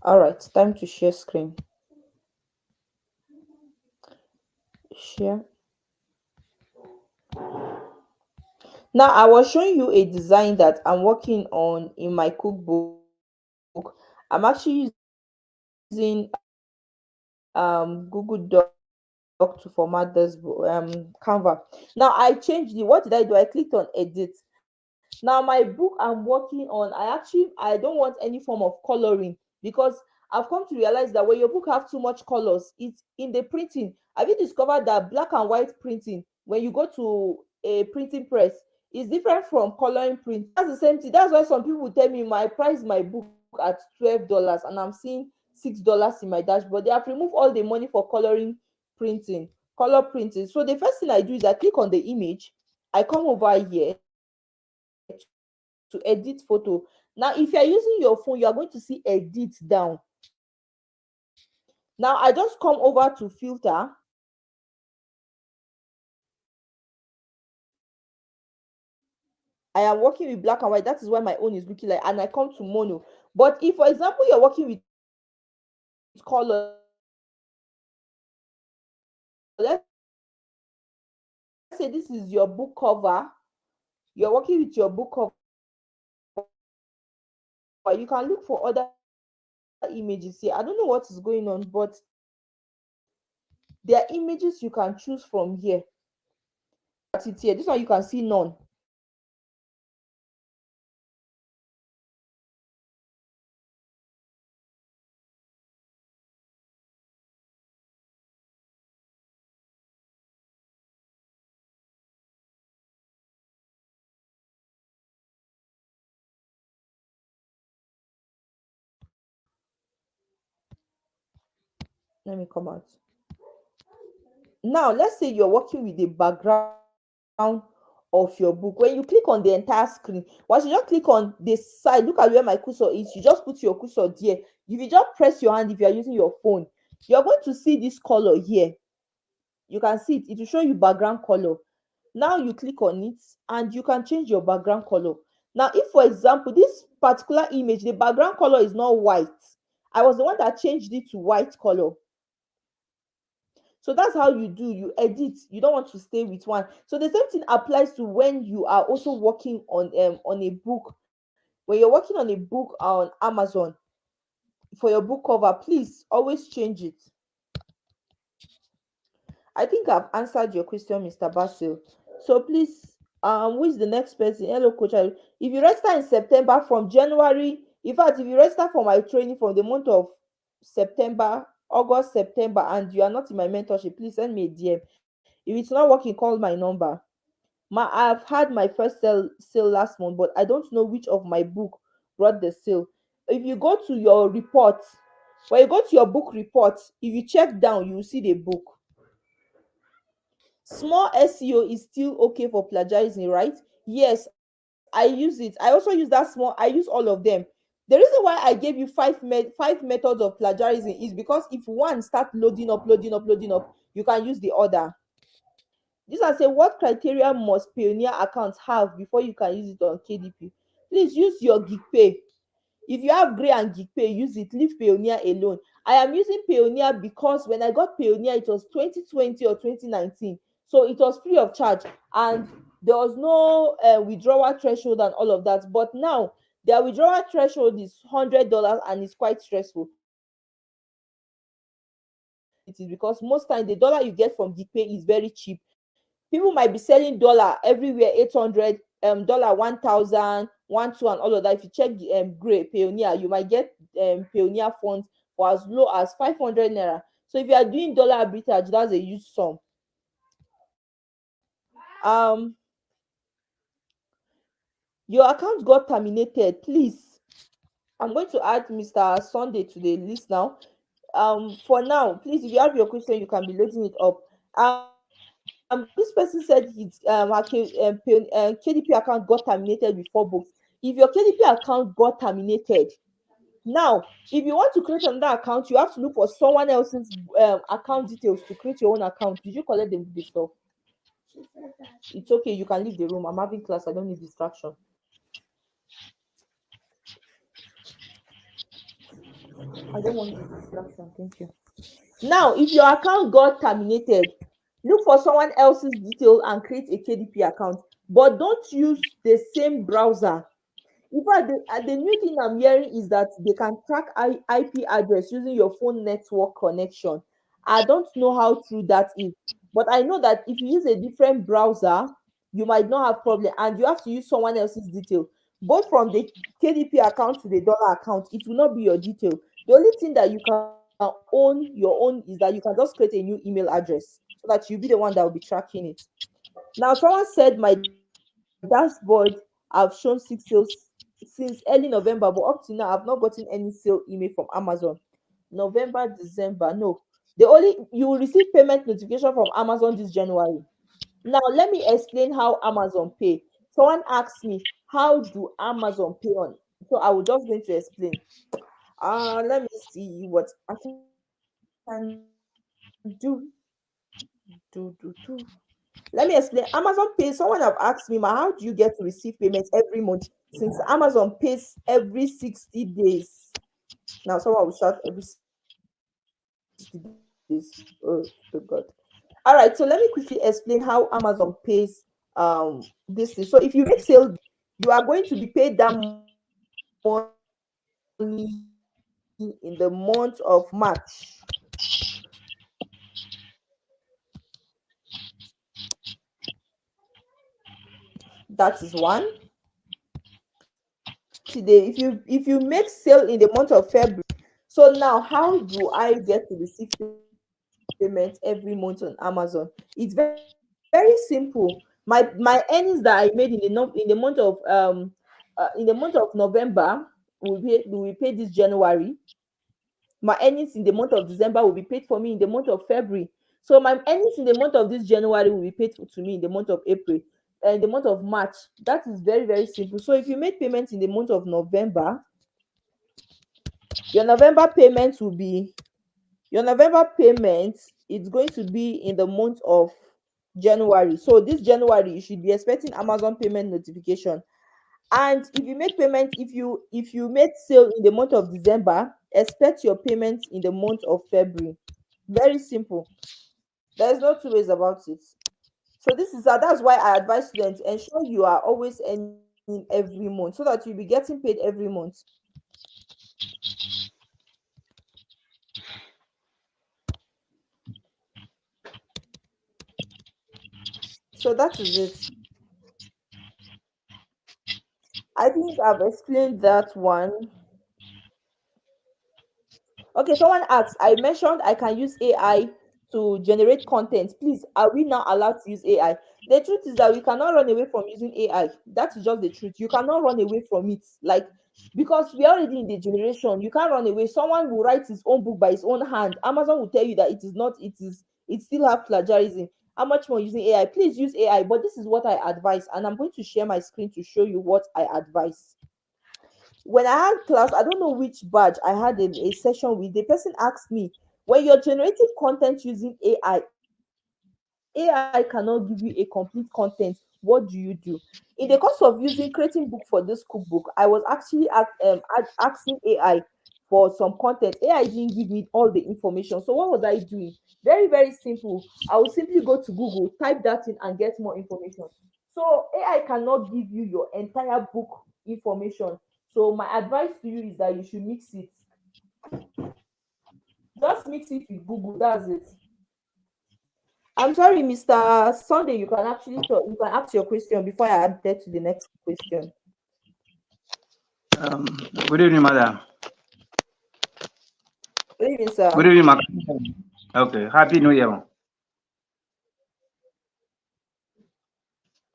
All right, time to share screen. Share. Now I was showing you a design that I'm working on in my cookbook. I'm actually using Google Doc to format this Canva. Now I changed the what did I do? I clicked on edit. Now my book I'm working on, I don't want any form of coloring because I want to use I've come to realize that when your book have too much colors, it's in the printing. Have you discovered that black and white printing, when you go to a printing press, is different from coloring print? That's the same thing. That's why some people tell me my price my book at $12 and I'm seeing $6 in my dashboard. They have removed all the money for coloring printing, color printing. So the first thing I do is I click on the image, I come over here to edit photo. Now, if you're using your phone, you are going to see edit down. Now, I just come over to filter. I am working with black and white. That is why my own is looking like, and I come to mono. But if, for example, you're working with color, let's say this is your book cover, you're working with your book cover, you can look for other images here. I don't know what is going on, but there are images you can choose from here. You can see none. Let me come out. Now, let's say you're working with the background of your book. When you click on the entire screen, once you just click on the side, look at where my cursor is, you just put your cursor there. If you just press your hand, if you are using your phone, you're going to see this color here. You can see it will show you background color. Now you click on it and you can change your background color. Now, if for example this particular image, the background color is not white, I was the one that changed it to white color. So that's how you do, you edit. You don't want to stay with one. So the same thing applies to when you are also working on a book. When you're working on a book on Amazon, for your book cover, please always change it. I think I've answered your question, Mr. Basil. So please, who is the next person? Hello, Coach. If you register in September from January, in fact, if you register for my training from the month of September, August, September, and you are not in my mentorship, please send me a DM. If it's not working, call my number. I've had my first sale last month, but I don't know which of my book brought the sale. If you go to your report, when you go to your book report, if you check down, you will see the book. Small SEO is still okay for plagiarism, right? Yes, I use it. I also use that small, I use all of them. The reason why I gave you five methods of plagiarism is because if one start loading up, you can use the other. This I say, what criteria must Pioneer accounts have before you can use it on KDP? Please use your GeekPay. If you have Gray and GeekPay, use it. Leave Pioneer alone. I am using Pioneer because when I got Pioneer, it was 2020 or 2019. So it was free of charge and there was no withdrawal threshold and all of that. But now their withdrawal threshold is $100 and it's quite stressful. The reason why I don't use it is because most times the dollar you get from GeekPay is very cheap. People might be selling dollar everywhere 800 dollar 1000 12 and all of that. If you check the Gray Pioneer, you might get Pioneer funds for as low as 500 naira. So if you are doing dollar arbitrage, that's a huge sum. um your account got terminated. Please, I'm going to add Mr. Sunday to the list now. For now, please, if you have your question, you can be loading it up. This person said his KDP account got terminated with 4 books. If your KDP account got terminated, now if you want to create another account, you have to look for someone else's account details to create your own account. Did you collect the stuff? It's okay, you can leave the room. I'm having class, I don't need distraction. I don't want the distraction. Thank you. Now, if your account got terminated, look for someone else's detail and create a KDP account, but don't use the same browser. In fact, the new thing I'm hearing is that they can track IP address using your phone network connection. I don't know how true that is, but I know that if you use a different browser, you might not have problem, and you have to use someone else's detail. Both from the KDP account to the dollar account, it will not be your detail. The only thing that you can own your own is that you can just create a new email address so that you'll be the one that will be tracking it. Now, someone said my dashboard have shown 6 sales since early November, but up to now, I've not gotten any sale email from Amazon. November, December, no. The only you will receive payment notification from Amazon this January. Now, let me explain how Amazon pay. Someone asked me, how do Amazon pay on? So I will just going to explain. Let me see what I can do. Let me explain. Amazon pays. Someone have asked me, "Ma, how do you get to receive payments every month?" Since Amazon pays every 60 days. Now, someone will shout every 60 days. Oh God. All right, so let me quickly explain how Amazon pays this thing. So if you make sale, you are going to be paid that money in the month of March. That is one. Today, if you make sale in the month of February, so now how do I get to receive payment every month on Amazon? It's very simple. My earnings that I made in the month of November will be paid this January. My earnings in the month of December will be paid for me in the month of February. So my earnings in the month of this January will be paid to me in the month of April and the month of March. That is very, very simple. So if you make payments in the month of November, your November payment will be your November payment is going to be in the month of January. So this January, you should be expecting Amazon payment notification. And if you make payment, if you make sale in the month of December, expect your payments in the month of February. Very simple. There's no two ways about it. So this is that's why I advise students ensure you are always earning every month so that you'll be getting paid every month. So that is it. I think I've explained that one. Okay, someone asked, I mentioned I can use AI to generate content. Please, are we now allowed to use AI? The truth is that we cannot run away from using AI. That is just the truth. You cannot run away from it. Like, because we're already in the generation, you can't run away. Someone will write his own book by his own hand. Amazon will tell you that it is not, it still have plagiarism. How much more using AI? Please use AI, but this is what I advise, and I'm going to share my screen to show you what I advise. When I had class, I don't know which badge I had a session with. The person asked me, when you're generating content using AI cannot give you a complete content. What do you do? In the course of using creating book for this cookbook, I was actually asking AI for some content. AI didn't give me all the information. So what was I doing? Very, very simple. I will simply go to Google, type that in, and get more information. So AI cannot give you your entire book information. So my advice to you is that you should mix it. Just mix it with Google. That's it. I'm sorry, Mr. Sunday. You can actually talk. You can ask your question before I add that to the next question. Um, Good evening, madam. Good evening, Good sir. evening, madam. Okay, happy New Year.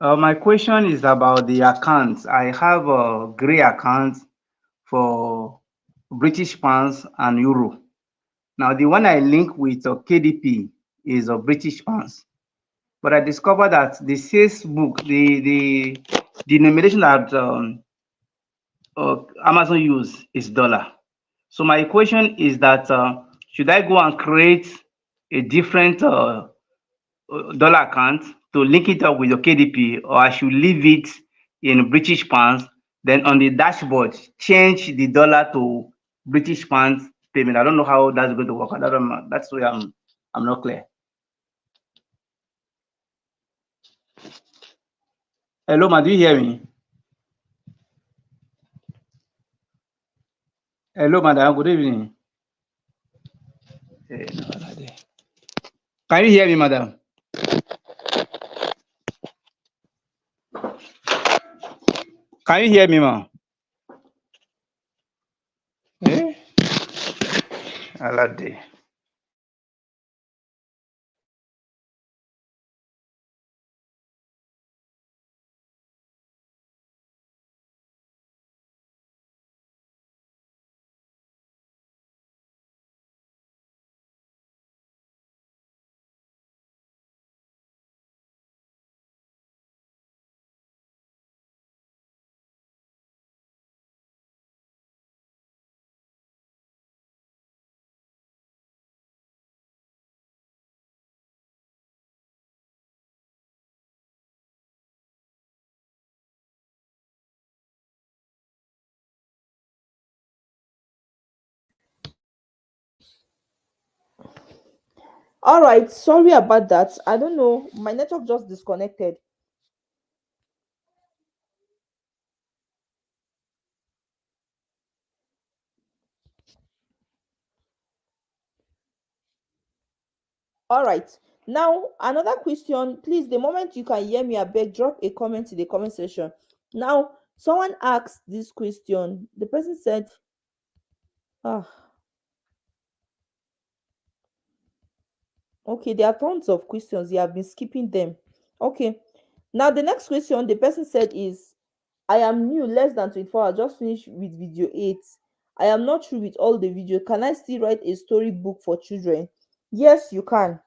My question is about the accounts. I have a gray account for British pounds and euro. Now, the one I link with KDP is a British pounds, but I discovered that the sales book, the denomination that Amazon use is dollar. So my question is that should I go and create a different dollar account to link it up with your KDP, or I should leave it in British pounds, then on the dashboard change the dollar to British pounds payment? I don't know how that's going to work. That's why I'm not clear. Hello, ma, do you hear me? Hello, madam. Good evening. Can you hear me, madam? Can you hear me, ma? Eh? Alade. All right, sorry about that. I don't know, my network just disconnected. All right. Now, another question. Please, the moment you can hear me, I beg, drop a comment in the comment section. Now, someone asked this question. The person said, ah, okay, there are tons of questions. You have been skipping them. Okay. Now, the next question the person said is, I am new, less than 24 hours, just finished with video 8. I am not through with all the video. Can I still write a story book for children? Yes, you can.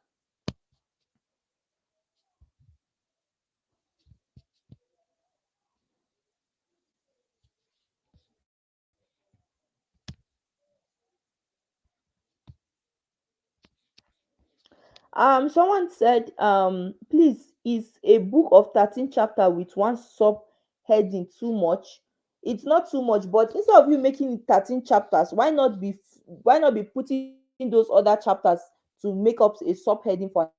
Someone said, please, is a book of 13 chapter with one subheading too much? It's not too much, but instead of you making it 13 chapters, why not be putting those other chapters to make up a subheading for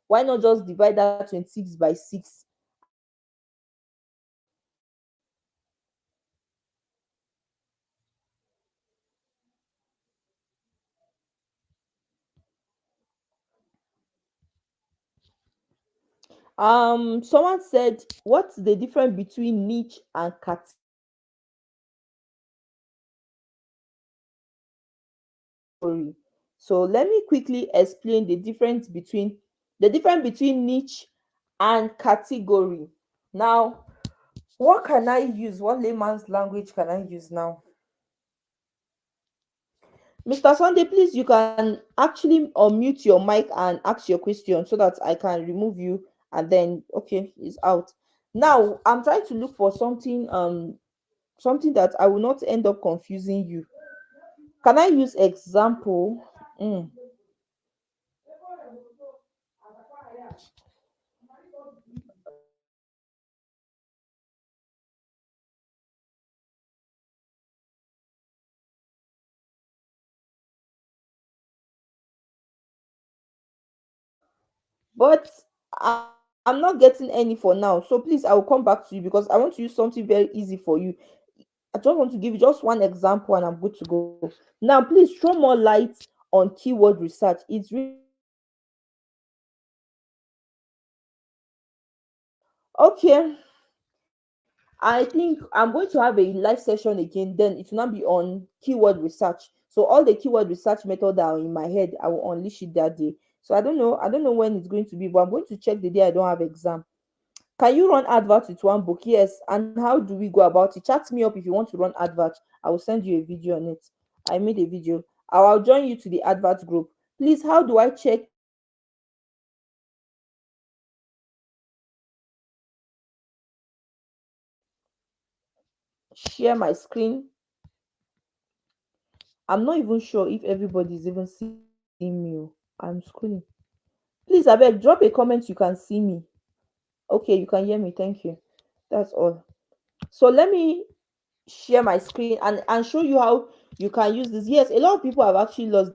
why not just divide that 26 by 6? Someone said, what's the difference between niche and category? So let me quickly explain the difference between niche and category. Now, what can I use? What layman's language can I use now? Mr. Sunday, please, you can actually unmute your mic and ask your question so that I can remove you. And then, okay, it's out. Now, I'm trying to look for something that I will not end up confusing you. Can I use example? Mm. But I'm not getting any for now. So please, I will come back to you because I want to use something very easy for you. I just want to give you just one example and I'm good to go. Now, please throw more light on keyword research. It's really okay. I think I'm going to have a live session again. Then it will not be on keyword research. So all the keyword research method that are in my head, I will unleash it that day. So I don't know. I don't know when it's going to be, but I'm going to check the day I don't have exam. Can you run advert with one book? Yes. And how do we go about it? Chat me up if you want to run advert. I will send you a video on it. I made a video. I'll join you to the advert group. Please, how do I check? Share my screen. I'm not even sure if everybody is even seeing me. I'm scrolling. Please, abeg, drop a comment you can see me. Okay, you can hear me. Thank you. That's all. So let me share my screen and show you how you can use this. Yes, a lot of people have actually lost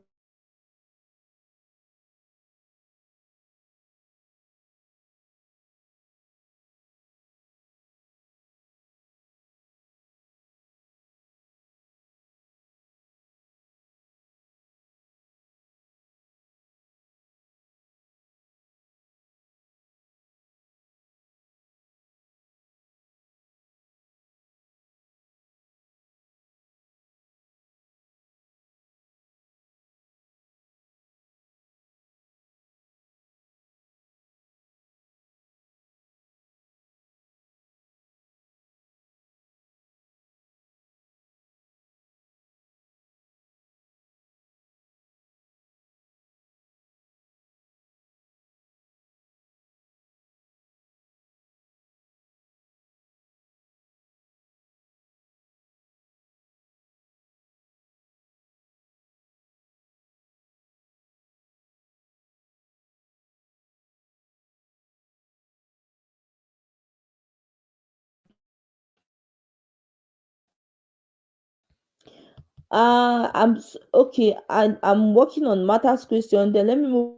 Okay, and I'm working on matters question. Then let me move on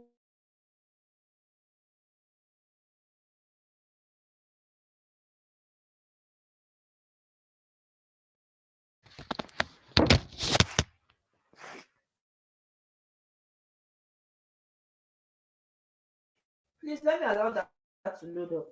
to KDP dashboard. Please let me allow that to load up.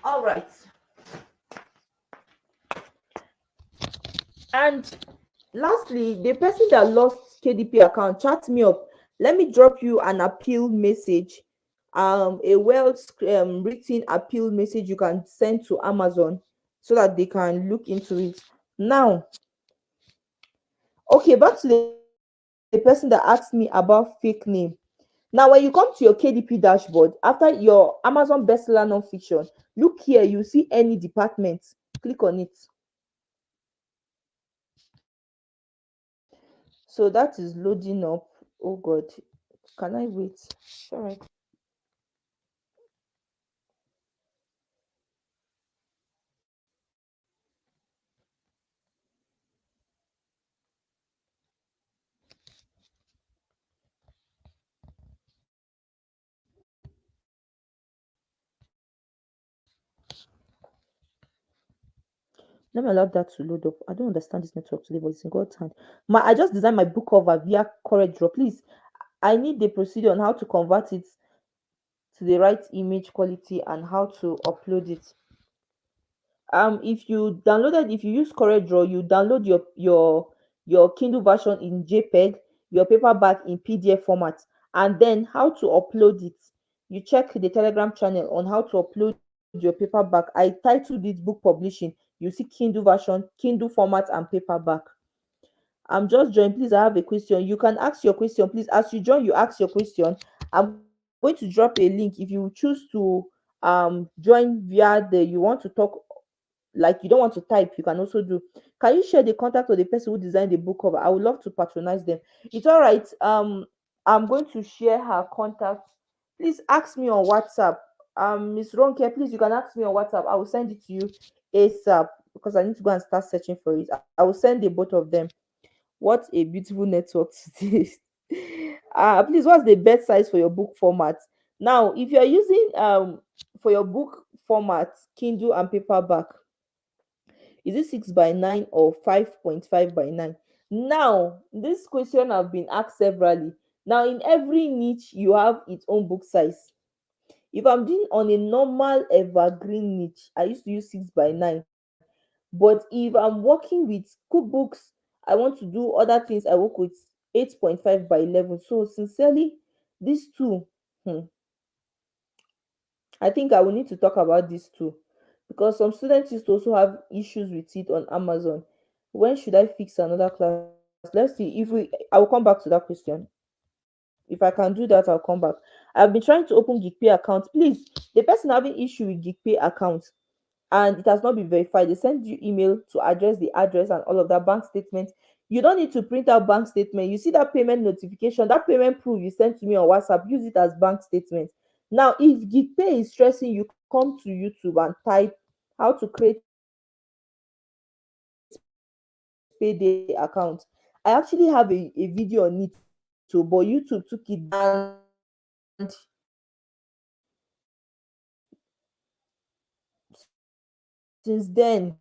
All right. And lastly, the person that lost KDP account, chat me up. Let me drop you an appeal message. A written appeal message you can send to Amazon so that they can look into it. Now, okay, back to the person that asked me about fake name. Now, when you come to your KDP dashboard, after your Amazon bestseller nonfiction, look here, you see any department, click on it. So that is loading up. Oh God, can I wait? All right. Let me allow that to load up. I don't understand this network today, but it's in God's hand. I just designed my book cover via CorelDRAW. Please, I need the procedure on how to convert it to the right image quality and how to upload it. If you use CorelDRAW, you download your Kindle version in JPEG, your paperback in PDF format, and then how to upload it. You check the Telegram channel on how to upload your paperback. I titled it book publishing. You see Kindle version, Kindle format, and paperback. I'm just joined. Please, I have a question. You can ask your question. Please, as you join, you ask your question. I'm going to drop a link. If you choose to join via the you want to talk, like you don't want to type, you can also do. Can you share the contact of the person who designed the book cover? I would love to patronize them. It's all right. I'm going to share her contact. Please ask me on WhatsApp. Miss Ronke, please, you can ask me on WhatsApp. I will send it to you ASAP because I need to go and start searching for it. I will send the both of them. What a beautiful network today. Please, what's the best size for your book format? Now, if you're using for your book format, Kindle and paperback, is it 6 by 9 or 5.5 by 9? Now, this question have been asked severally. Now, in every niche, you have its own book size. If I'm doing on a normal evergreen niche, I used to use 6 by 9. But if I'm working with cookbooks, I want to do other things, I work with 8.5 by 11. So, sincerely, these two, hmm, I think I will need to talk about this too because some students used to also have issues with it on Amazon. When should I fix another class? Let's see if I will come back to that question. If I can do that, I'll come back. I've been trying to open GeekPay account. Please, the person having issue with GeekPay account and it has not been verified, they send you email to address the address and all of that bank statement. You don't need to print out bank statement. You see that payment notification, that payment proof you sent to me on WhatsApp, use it as bank statement. Now, if GeekPay is stressing you, come to YouTube and type how to create payday account. I actually have a video on it, but YouTube took it down since then.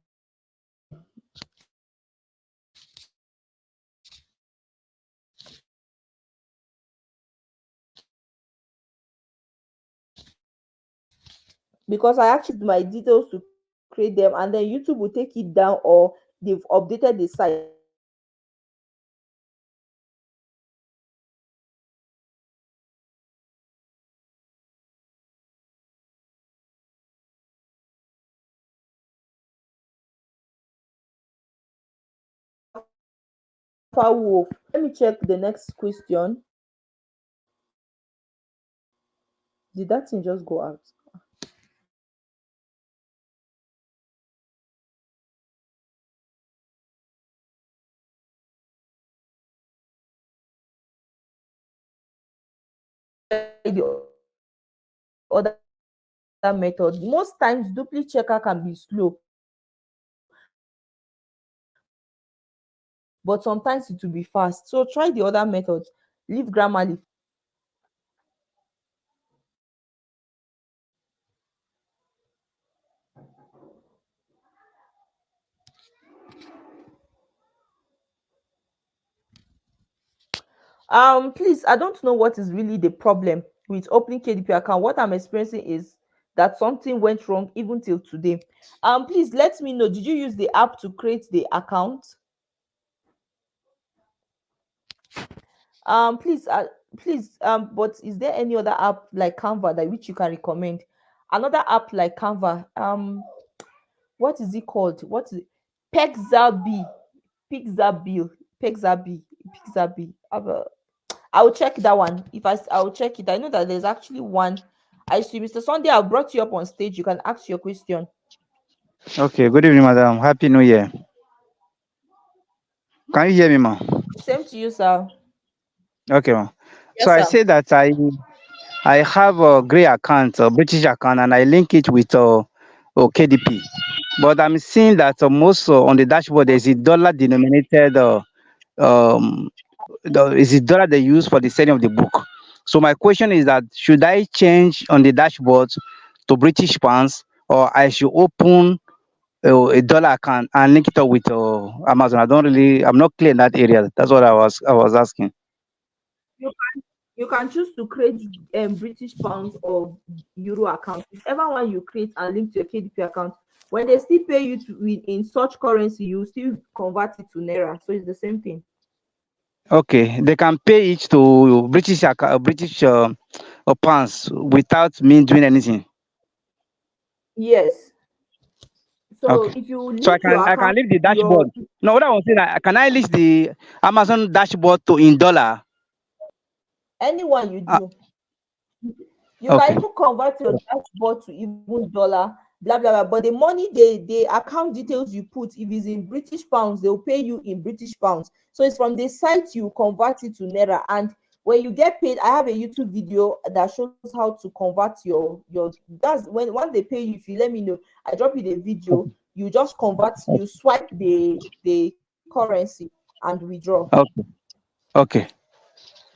Because I actually used my details to create them and then YouTube will take it down or they've updated the site. So I actually have a video on it. Wolf. Let me check the next question. Did that thing just go out? The other method. Most times, duplicate checker can be slow, but sometimes it will be fast. So try the other method. Leave Grammarly. Please, I don't know what is really the problem with opening KDP account. What I'm experiencing is that something went wrong even till today. Please let me know, did you use the app to create the account? Please, but is there any other app like Canva that which you can recommend? Another app like Canva, what is it called? What is it? Pexabi, Pixabil, Pexabi, Pixabi. I will check that one. I will check it. I know that there's actually one. I see, Mr. Sunday. I brought you up on stage. You can ask your question. Okay, good evening, madam. Happy New Year. Can you hear me, ma? Same to you, sir. Okay, ma. So Yes, I sir. say that I have a grey account, a British account, and I link it with KDP. But I'm seeing that most on the dashboard there's a dollar denominated. Um, is the dollar they use for the selling of the book. So my question is that should I change on the dashboard to British pounds, or I should open a dollar account and link it up with Amazon? I'm not clear in that area. That's what I was asking. You you can choose to create British pounds or euro account. Whichever one you create and link to your KDP account. When they still pay you in such currency, you still convert it to naira. So it's the same thing. Okay, they can pay it to British pounds without me doing anything. Yes. So Okay, if you so I link can your I can account leave the to your dashboard. No, what I was saying, can I list the Amazon dashboard to in dollar? anyone you Ah, do, you can okay, even convert your dashboard to even dollar, blah blah blah. But the money, the account details you put, if it's in British pounds, they'll pay you in British pounds. So it's from the site you convert it to naira. And when you get paid, I have a YouTube video that shows how to convert your that's when once they pay you, if you let me know, I drop you the video, you just convert, you swipe the currency and withdraw. okay, okay.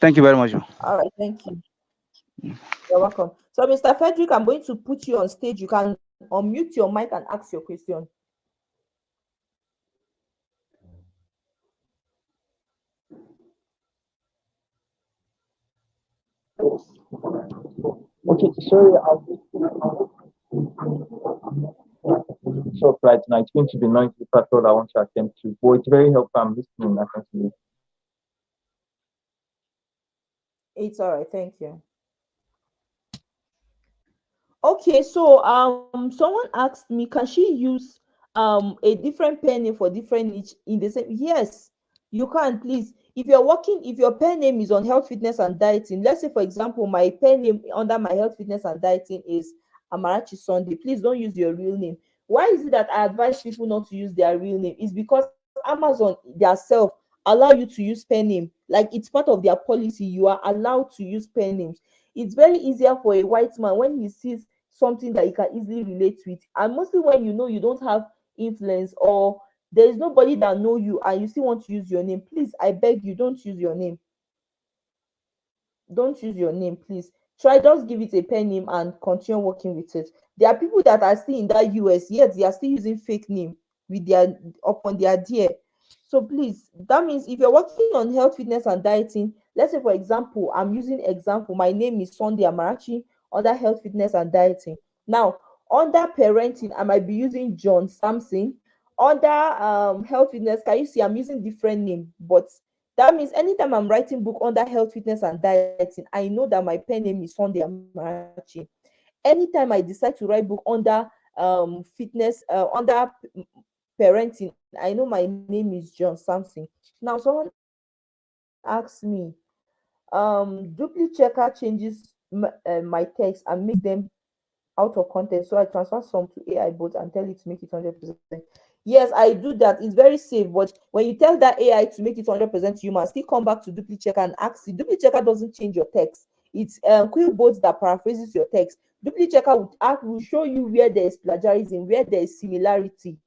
Thank you very much, ma'am. All right, thank you. You're welcome. So, Mr. Frederick, I'm going to put you on stage. You can unmute your mic and ask your question. Okay, sorry, shop right now. It's going to be noisy patrol I want to attend to, but it's very helpful. I'm listening attentively. It's all right. Thank you. Okay, so someone asked me, can she use a different pen name for different niche in the same? Yes, you can. Please, if you're working, if your pen name is on health, fitness, and dieting, let's say for example, my pen name under my health, fitness, and dieting is Amarachi Sunday. Please don't use your real name. Why is it that I advise people not to use their real name? It's because Amazon themselves allow you to use pen name. Like it's part of their policy. You are allowed to use pen names. It's very easier for a white man when he sees something that he can easily relate with, and mostly when you know you don't have influence or there is nobody that know you and you still want to use your name. Please, I beg you, don't use your name. Don't use your name, please. Try just give it a pen name and continue working with it. There are people that are still in that US, yet they are still using fake name with their upon their dear. So please, that means if you're working on health, fitness, and dieting, let's say for example, I'm using example, my name is Sunday Amarachi under health, fitness, and dieting. Now, under parenting, I might be using John Samson. Under health, fitness, can you see I'm using different name, but that means anytime I'm writing book under health, fitness, and dieting, I know that my pen name is Sunday Amarachi. Anytime I decide to write book under fitness, under parenting, I know my name is John Samson. Now, someone asks me, duplicate checker changes my text and makes them out of context. So I transfer some to AI bot and tell it to make it 100%. Yes, I do that. It's very safe. But when you tell that AI to make it 100% human, still come back to duplicate checker and ask it. Duplicate checker doesn't change your text. It's quill bot that paraphrases your text. Duplicate checker will show you where there is plagiarism, where there is similarity.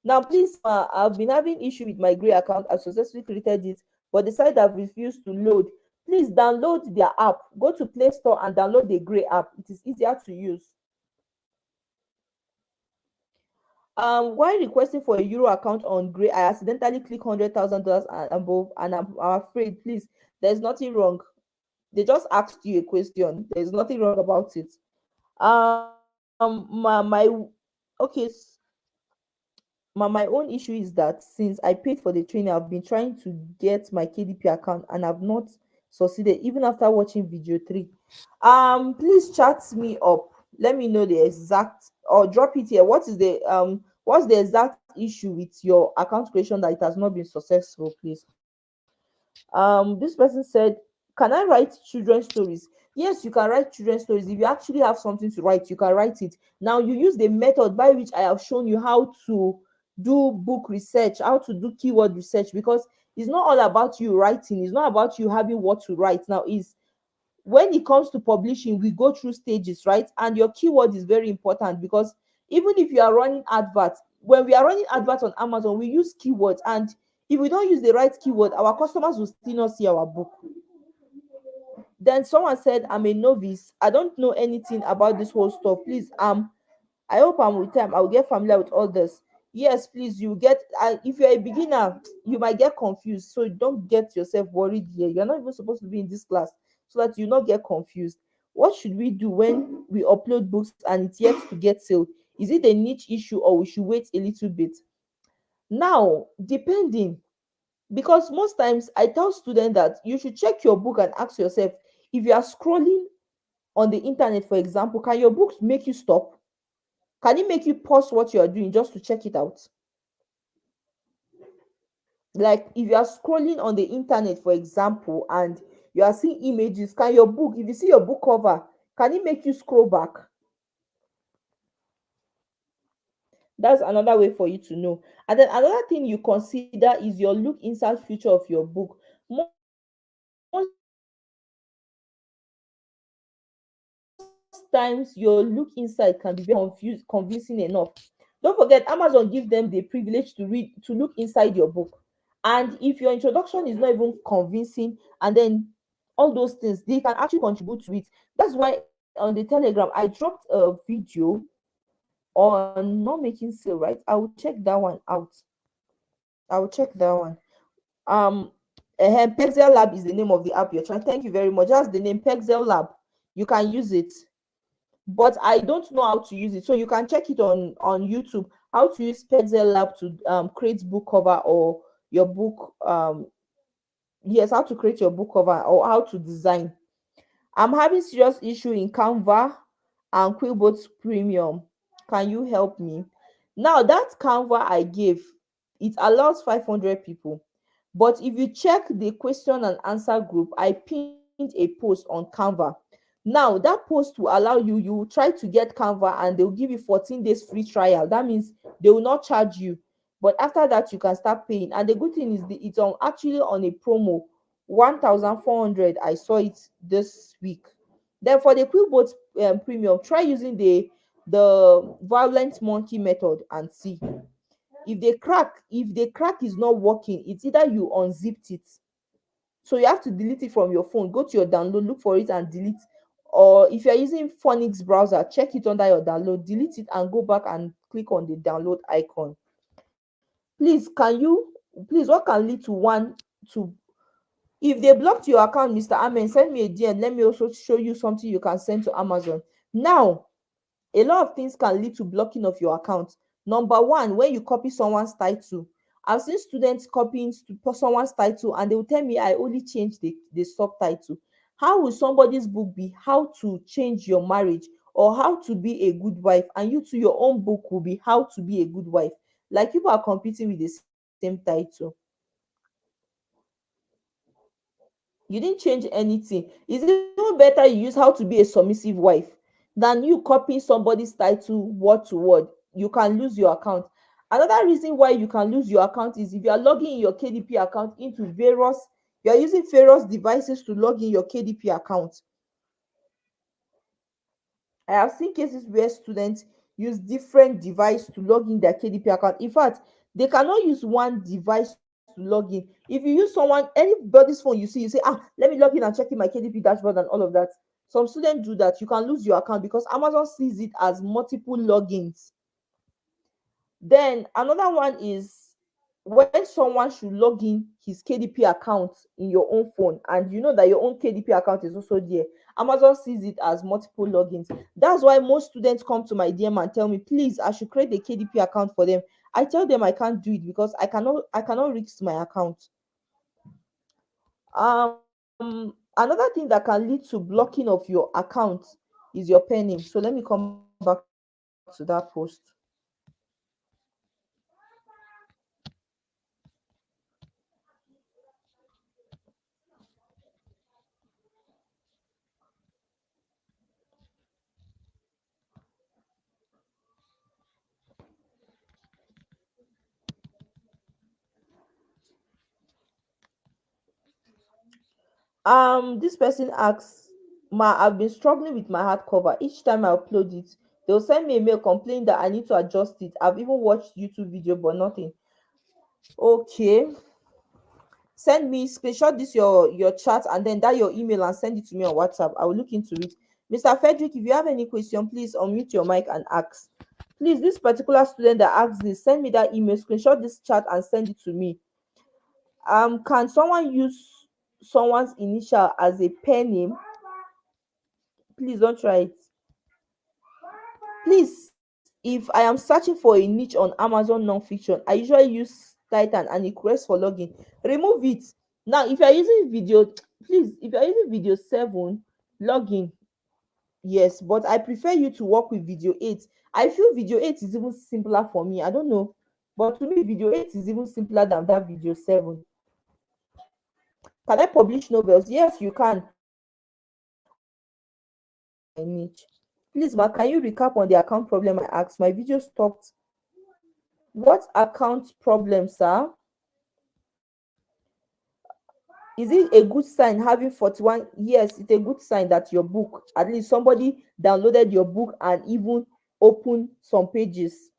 Now, please, I've been having issue with my Gray account. I successfully created it, but the site have refused to load. Please download their app. Go to Play Store and download the Gray app. It is easier to use. While requesting for a Euro account on Gray, I accidentally click $100,000 and above, and I'm afraid. Please, there's nothing wrong. They just asked you a question. There's nothing wrong about it. My okay. My own issue is that since I paid for the training, I've been trying to get my KDP account and I've not succeeded even after watching video 3. Please chat me up. Let me know the exact, or drop it here. What's the exact issue with your account creation that it has not been successful, please? This person said, can I write children's stories? Yes, you can write children's stories. If you actually have something to write, you can write it. Now you use the method by which I have shown you how to do book research, how to do keyword research, because it's not all about you writing, it's not about you having what to write. Now is when it comes to publishing, we go through stages, right? And your keyword is very important, because even if you are running adverts, when we are running adverts on Amazon, we use keywords, and if we don't use the right keyword, our customers will still not see our book. Then someone said, I'm a novice, I don't know anything about this whole stuff. Please, I hope I'm with time. I'll get familiar with all this. Yes, please. You get. If you're a beginner, you might get confused. So don't get yourself worried here. You're not even supposed to be in this class, so that you not get confused. What should we do when we upload books and it's yet to get sold? Is it a niche issue or we should wait a little bit? Now, depending, because most times I tell students that you should check your book and ask yourself, if you are scrolling on the internet, for example, can your books make you stop? Can it make you pause what you are doing just to check it out? Like if you are scrolling on the internet, for example, and you are seeing images, can your book, if you see your book cover, can it make you scroll back? That's another way for you to know. And then another thing you consider is your look inside feature of your book. Most times your look inside can be very convincing enough. Don't forget, Amazon give them the privilege to look inside your book. And if your introduction is not even convincing, and then all those things, they can actually contribute to it. That's why on the Telegram, I dropped a video on not making sale, right? I will check that one out. I will check that one. Um, Pexel Lab is the name of the app you're trying. Thank you very much. That's the name, Pexel Lab. You can use it, but I don't know how to use it. So you can check it on YouTube, how to use Pexel Lab to create book cover or your book. Yes, how to create your book cover or how to design. I'm having serious issue in Canva and Quillbot Premium. Can you help me? Now that Canva I gave, it allows 500 people. But if you check the question and answer group, I pinned a post on Canva. Now that post will allow you will try to get Canva and they'll give you 14 days free trial. That means they will not charge you. But after that, you can start paying. And the good thing is it's actually on a promo, 1,400. I saw it this week. Then for the Quillbot Premium, try using the violent monkey method and see. If the crack is not working, it's either you unzipped it, so you have to delete it from your phone, go to your download, look for it and delete. Or if you're using Phonics browser, check it under your download, delete it and go back and click on the download icon. Please, what can lead to one to if they blocked your account, Mr. Amen, send me a DM. Let me also show you something you can send to Amazon. Now, a lot of things can lead to blocking of your account. Number one, when you copy someone's title. I've seen students copying someone's title and they will tell me I only changed the subtitle. How will somebody's book be how to change your marriage or how to be a good wife, and you to your own book will be how to be a good wife? Like people are competing with the same title. You didn't change anything. It's even better you use how to be a submissive wife than you copying somebody's title word to word. You can lose your account. Another reason why you can lose your account is if you are logging in your KDP account into various, you are using various devices to log in your KDP account. I have seen cases where students use different device to log in their KDP account. In fact, they cannot use one device to log in. If you use someone, anybody's phone you see, you say, let me log in and check in my KDP dashboard and all of that. Some students do that. You can lose your account because Amazon sees it as multiple logins. Then another one is when someone should log in his KDP account in your own phone and you know that your own KDP account is also there. Amazon sees it as multiple logins. That's why most students come to my DM and tell me, please, I should create a KDP account for them. I tell them I can't do it because I cannot risk my account. Another thing that can lead to blocking of your account is your pen name. So let me come back to that post. This person asks, Ma, I've been struggling with my hardcover. Each time I upload it, they'll send me a mail complaining that I need to adjust it. I've even watched YouTube video, but nothing. Okay. Send me, screenshot this your chat and then that your email and send it to me on WhatsApp. I will look into it. Mr. Frederick, if you have any question, please unmute your mic and ask. Please, this particular student that asked this, send me that email, screenshot this chat and send it to me. Can someone use someone's initial as a pen name? Please don't try it. Please, if I am searching for a niche on Amazon non-fiction, I usually use Titan and it requests for login. Remove it. Now, if you're using video, please, if you're using video 7, login. Yes, but I prefer you to work with video 8. I feel video 8 is even simpler for me. I don't know. But to me, video 8 is even simpler than that video 7. Can I publish novels? Yes, you can. My niche. Please, Ma, can you recap on the account problem I asked? My video stopped. What account problem, sir? Is it a good sign having 41? Yes, it's a good sign that your book, at least somebody downloaded your book and even opened some pages.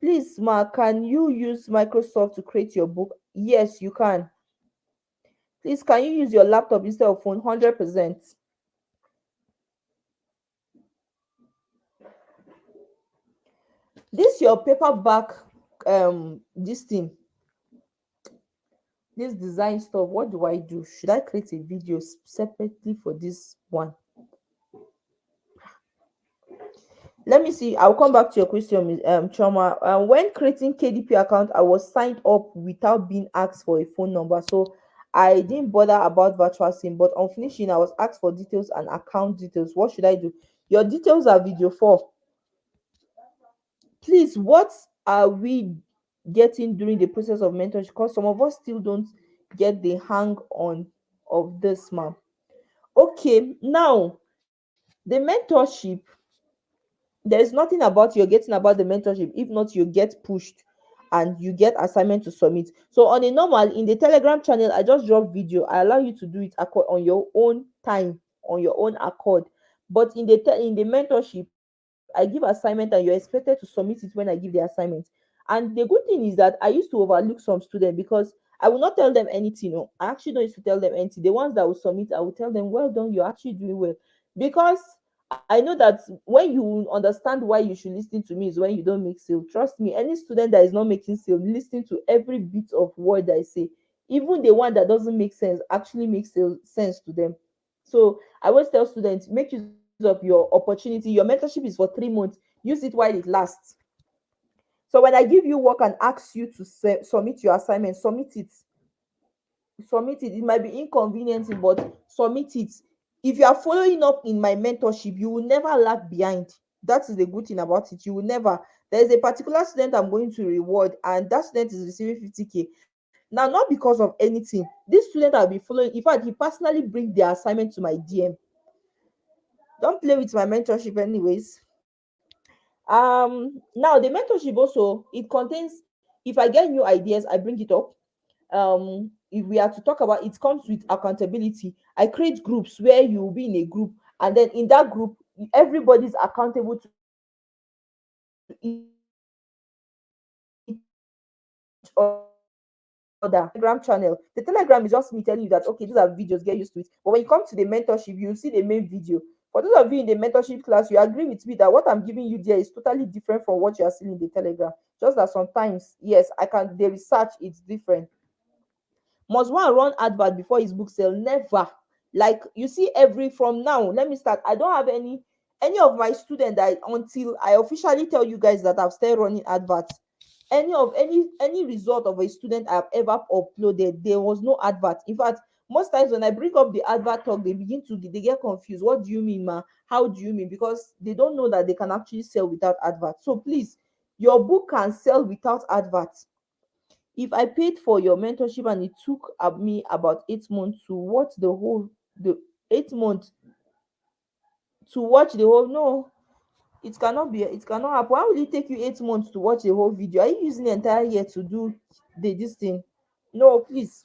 Please, Ma, can you use Microsoft to create your book? Yes, you can. Please, can you use your laptop instead of phone? 100%. This your paperback, this thing, this design stuff. What do I do? Should I create a video separately for this one? Let me see. I'll come back to your question, Trauma. When creating KDP account, I was signed up without being asked for a phone number, so I didn't bother about virtual SIM. But on finishing, I was asked for details and account details. What should I do? Your details are video 4. Please, what are we getting during the process of mentorship? Because some of us still don't get the hang on of this, ma'am. Okay, now the mentorship, there's nothing about you're getting about the mentorship if not you get pushed and you get assignment to submit. So on a normal, in the Telegram channel, I just drop video. I allow you to do it on your own time, on your own accord. But in the mentorship, I give assignment and you're expected to submit it when I give the assignment. And the good thing is that I used to overlook some students because I will not tell them anything. No, I actually don't used to tell them anything. The ones that will submit, I will tell them, well done, you're actually doing well. Because I know that when you understand why you should listen to me is when you don't make sale. Trust me, any student that is not making sale, listen to every bit of word I say. Even the one that doesn't make sense actually makes sense to them. So I always tell students, make use of your opportunity. Your mentorship is for 3 months. Use it while it lasts. So when I give you work and ask you to submit your assignment, submit it. Submit it. It might be inconveniencing, but submit it. If you are following up in my mentorship, you will never lag behind. That is the good thing about it. You will never. There is a particular student I'm going to reward, and that student is receiving 50K. Now, not because of anything. This student I'll be following, in fact, he personally bring the assignment to my DM. Don't play with my mentorship, anyways. Now the mentorship also, it contains, if I get new ideas, I bring it up. If we are to talk about, it comes with accountability. I create groups where you will be in a group, and then in that group, everybody's accountable to each other. Telegram channel. The Telegram is just me telling you that okay, these are videos, get used to it. But when you come to the mentorship, you see the main video. For those of you in the mentorship class, you agree with me that what I'm giving you there is totally different from what you are seeing in the Telegram. Just that sometimes, yes, I can, the research is different. Must one run advert before his book sale? Never. Like you see, every from now, let me start. I don't have any of my students that until I officially tell you guys that I've started running adverts. Any result of a student I've ever uploaded, there was no advert. In fact, most times when I bring up the advert talk, they get confused. What do you mean, ma? How do you mean? Because they don't know that they can actually sell without advert. So please, your book can sell without adverts. If I paid for your mentorship and it took me about 8 months to watch the 8 months to watch the whole, no, it cannot happen. Why will it take you 8 months to watch the whole video? Are you using the entire year to do this thing? No, please.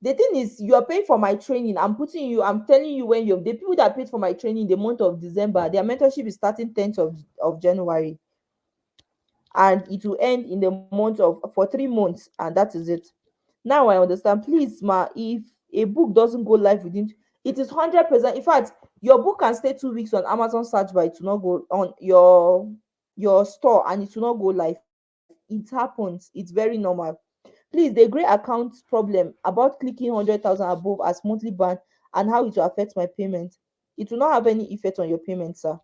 The thing is, you are paying for my training. I'm telling you, when you're the people that paid for my training the month of December, their mentorship is starting 10th of January, and it will end in the month of for 3 months, and that is it. Now I understand. Please, ma, if a book doesn't go live within, it is 100%. In fact, your book can stay 2 weeks on Amazon search bar, it will not go on your store, and it will not go live. It happens. It's very normal. Please, the great account problem about clicking 100,000 above as monthly ban and how it will affect my payment. It will not have any effect on your payment, sir.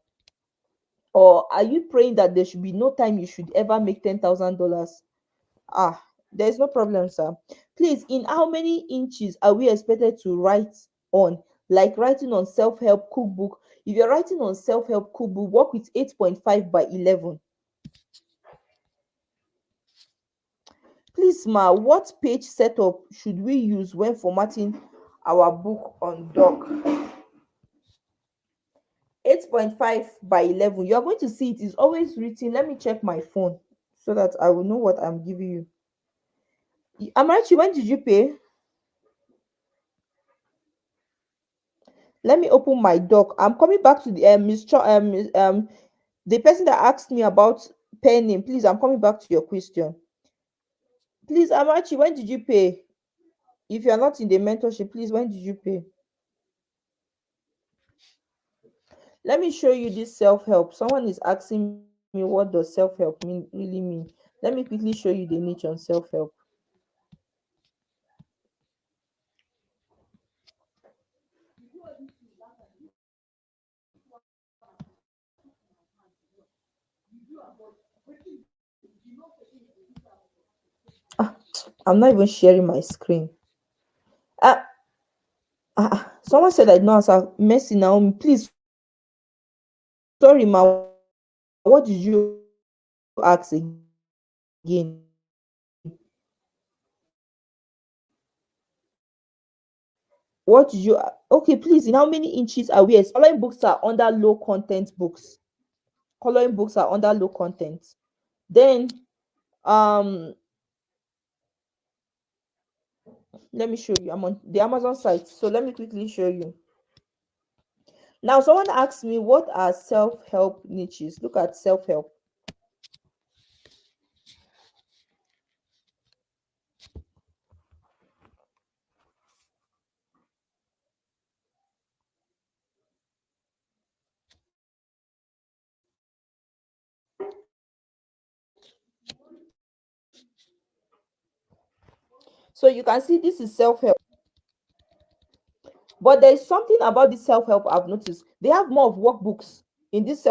Or are you praying that there should be no time you should ever make $10,000? Ah, there's no problem, sir. Please, in how many inches are we expected to write on? Like writing on self-help cookbook. If you're writing on self-help cookbook, work with 8.5 by 11. Please, ma, what page setup should we use when formatting our book on doc? 8.5 by 11. You're going to see it is always written. Let me check my phone so that I will know what I'm giving you. Amarachi, when did you pay? Let me open my doc. I'm coming back to the the person that asked me about penning. Please, I'm coming back to your question. Please, Amarachi, when did you pay? If you're not in the mentorship, please, when did you pay? Let me show you this self-help. Someone is asking me, what does self-help really mean? Let me quickly show you the niche on self-help. I'm not even sharing my screen. Someone said I did not answer. Mercy Naomi, please. Sorry, ma. What did you ask again? What did you? Okay, please. In how many inches are we? Coloring books are under low content books. Coloring books are under low content. Then, let me show you. I'm on the Amazon site, so let me quickly show you. Now, someone asked me, what are self-help niches? Look at self-help. So you can see this is self-help. But there is something about this self-help I've noticed. They have more of workbooks in this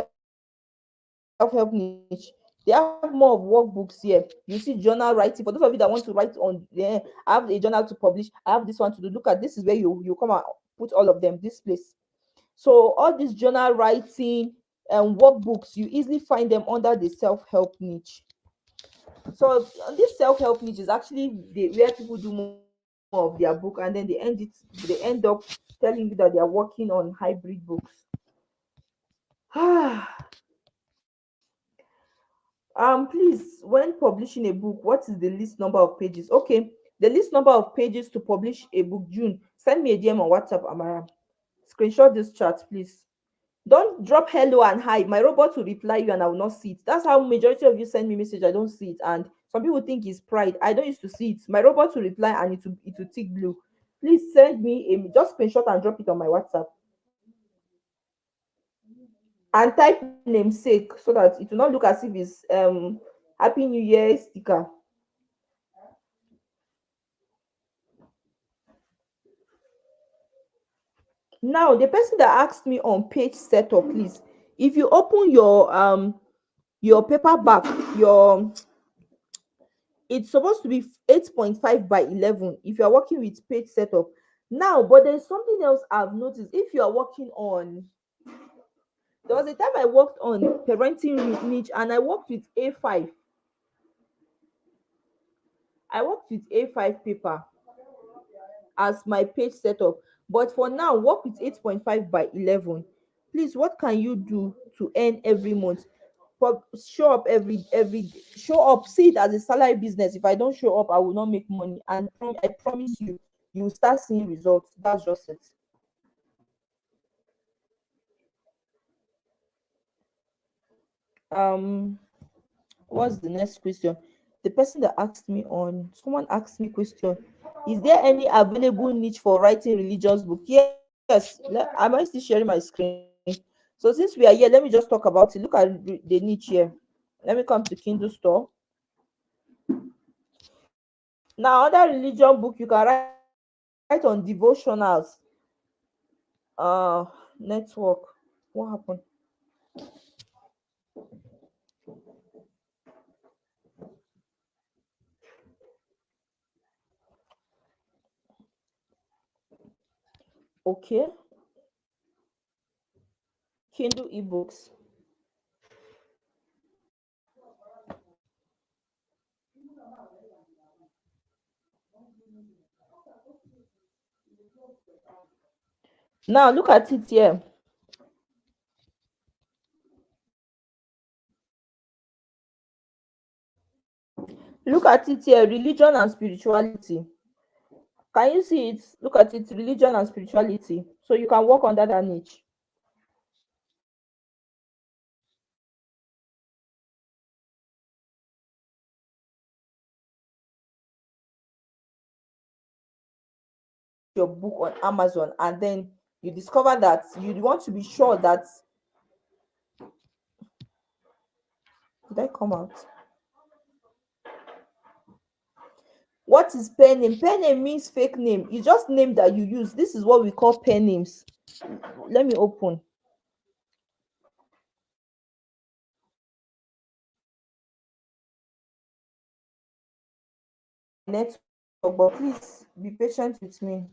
self-help niche. They have more of workbooks here. You see journal writing. For those of you that want to write on there, I have a journal to publish. I have this one to do. Look at this is where you come and put all of them. This place. So all these journal writing and workbooks, you easily find them under the self-help niche. So this self-help niche is actually where people do more of their book, and then they end up telling you that they are working on hybrid books. Please, when publishing a book, what is the least number of pages? Okay, the least number of pages to publish a book, June. Send me a DM on WhatsApp, Amara. Screenshot this chat, please. Don't drop hello and hi. My robot will reply you and I will not see it. That's how majority of you send me message. I don't see it. And some people think it's pride. I don't used to see it. My robot will reply and it will tick blue. Please send me just screenshot and drop it on my WhatsApp. And type namesake so that it will not look as if it's Happy New Year sticker. Now, the person that asked me on page setup, please, if you open your paperback, it's supposed to be 8.5 by 11 if you are working with page setup. Now, but there's something else I've noticed. If you are working on, there was a time I worked on parenting niche and I worked with A5. I worked with A5 paper as my page setup. But for now, work with 8.5 by 11. Please, what can you do to earn every month? Show up every show up. See it as a salary business. If I don't show up, I will not make money. And I promise you, you will start seeing results. That's just it. What's the next question? The person that asked me on, someone asked me question, is there any available niche for writing religious book? Yes. Am I still sharing my screen? So since we are here, let me just talk about it. Look at the niche here. Let me come to Kindle store. Now, other religion book you can write on devotionals. Network. What happened? Okay. Kindle ebooks. Now look at it here. Look at it here, religion and spirituality. Can you see it? Look at it, religion and spirituality. So you can work under that niche. Your book on Amazon and then you discover that you want to be sure that, did I come out? What is pen name? Pen name means fake name. It's just name that you use. This is what we call pen names. Let me open. Network, but please be patient with me.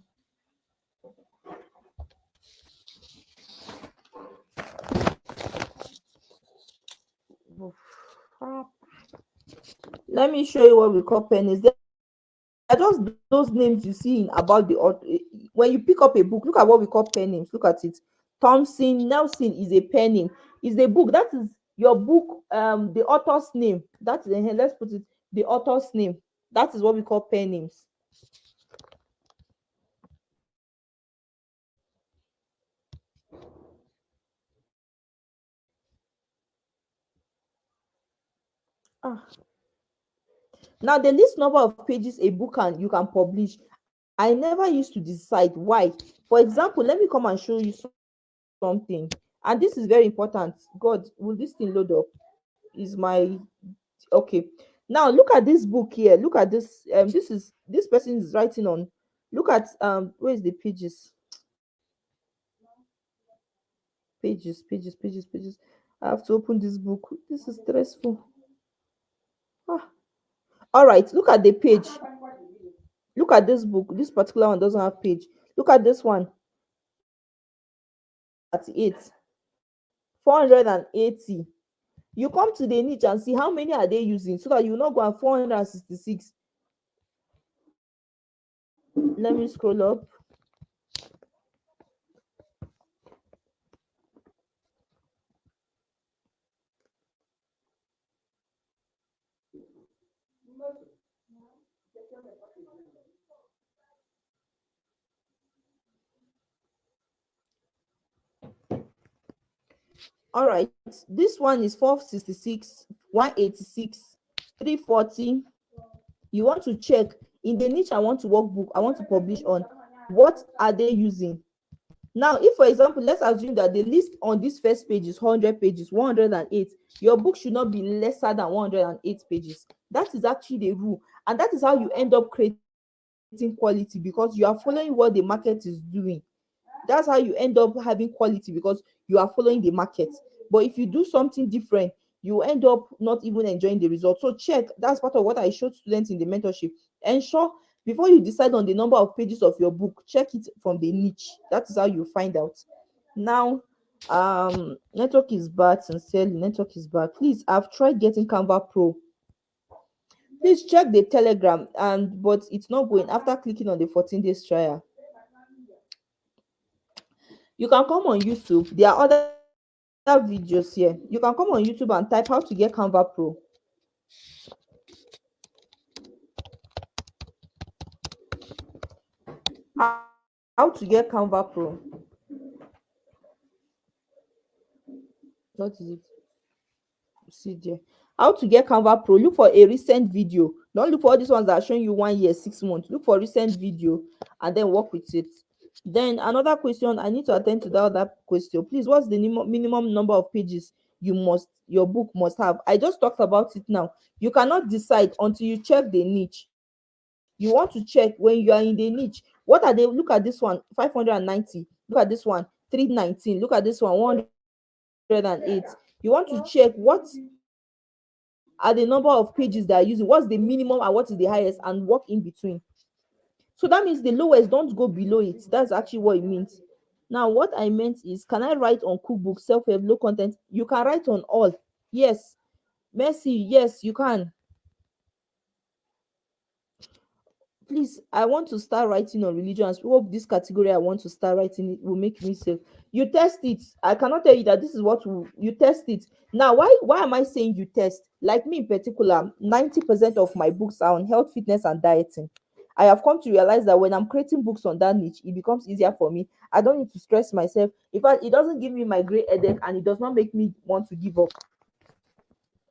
Let me show you what we call pen names. They are just those names you see in about the author. When you pick up a book, look at what we call pen names. Look at it. Thompson Nelson is a pen name. Is a book. That is your book. The author's name. That is, let's put it, the author's name. That is what we call pen names. Now, the least number of pages a book you can publish, I never used to decide why. For example, let me come and show you something. And this is very important. God, will this thing load up? Is my okay? Now look at this book here. Look at this. This person is writing on. Look at where is the pages? Pages. I have to open this book. This is stressful. All right, look at the page. Look at this book. This particular one doesn't have page. Look at this one. 38. 480. You come to the niche and see how many are they using, so that you not go at 466. Let me scroll up. All right, this one is 466, 186, 340. You want to check in the niche I want to workbook, I want to publish on, what are they using? Now, if for example, let's assume that the list on this first page is 100 pages, 108, your book should not be lesser than 108 pages. That is actually the rule, and that is how you end up creating quality, because you are following what the market is doing. That's how you end up having quality, because you are following the market. But if you do something different, you end up not even enjoying the result. So check. That's part of what I showed students in the mentorship. Ensure before you decide on the number of pages of your book, check it from the niche. That is how you find out. Now, network is bad. Sincerely, network is bad. Please, I've tried getting Canva Pro. Please check the Telegram, but it's not going after clicking on the 14 days trial. You can come on YouTube. There are other videos here. You can come on YouTube and type how to get Canva Pro. How to get Canva Pro. What is it? See there. How to get Canva Pro. Look for a recent video. Don't look for all these ones that are showing you 1 year, 6 months. Look for a recent video and then work with it. Then another question, I need to attend to that other question. Please, what's the minimum number of pages your book must have? I just talked about it now. You cannot decide until you check the niche. You want to check when you are in the niche. What are they? Look at this one, 590. Look at this one, 319. Look at this one, 108. You want to check what are the number of pages they are using, what's the minimum and what is the highest, and work in between. So that means the lowest, don't go below it. That's actually what it means. Now, what I meant is, can I write on cookbook, self-help, low content? You can write on all. Yes. Mercy, yes, you can. Please, I want to start writing on religion. I hope this category I want to start writing it will make me safe. You test it. I cannot tell you that this is what you test it. Now, why am I saying you test? Like me in particular, 90% of my books are on health, fitness, and dieting. I have come to realize that when I'm creating books on that niche, it becomes easier for me. I don't need to stress myself. In fact, it doesn't give me my great headache, and it does not make me want to give up.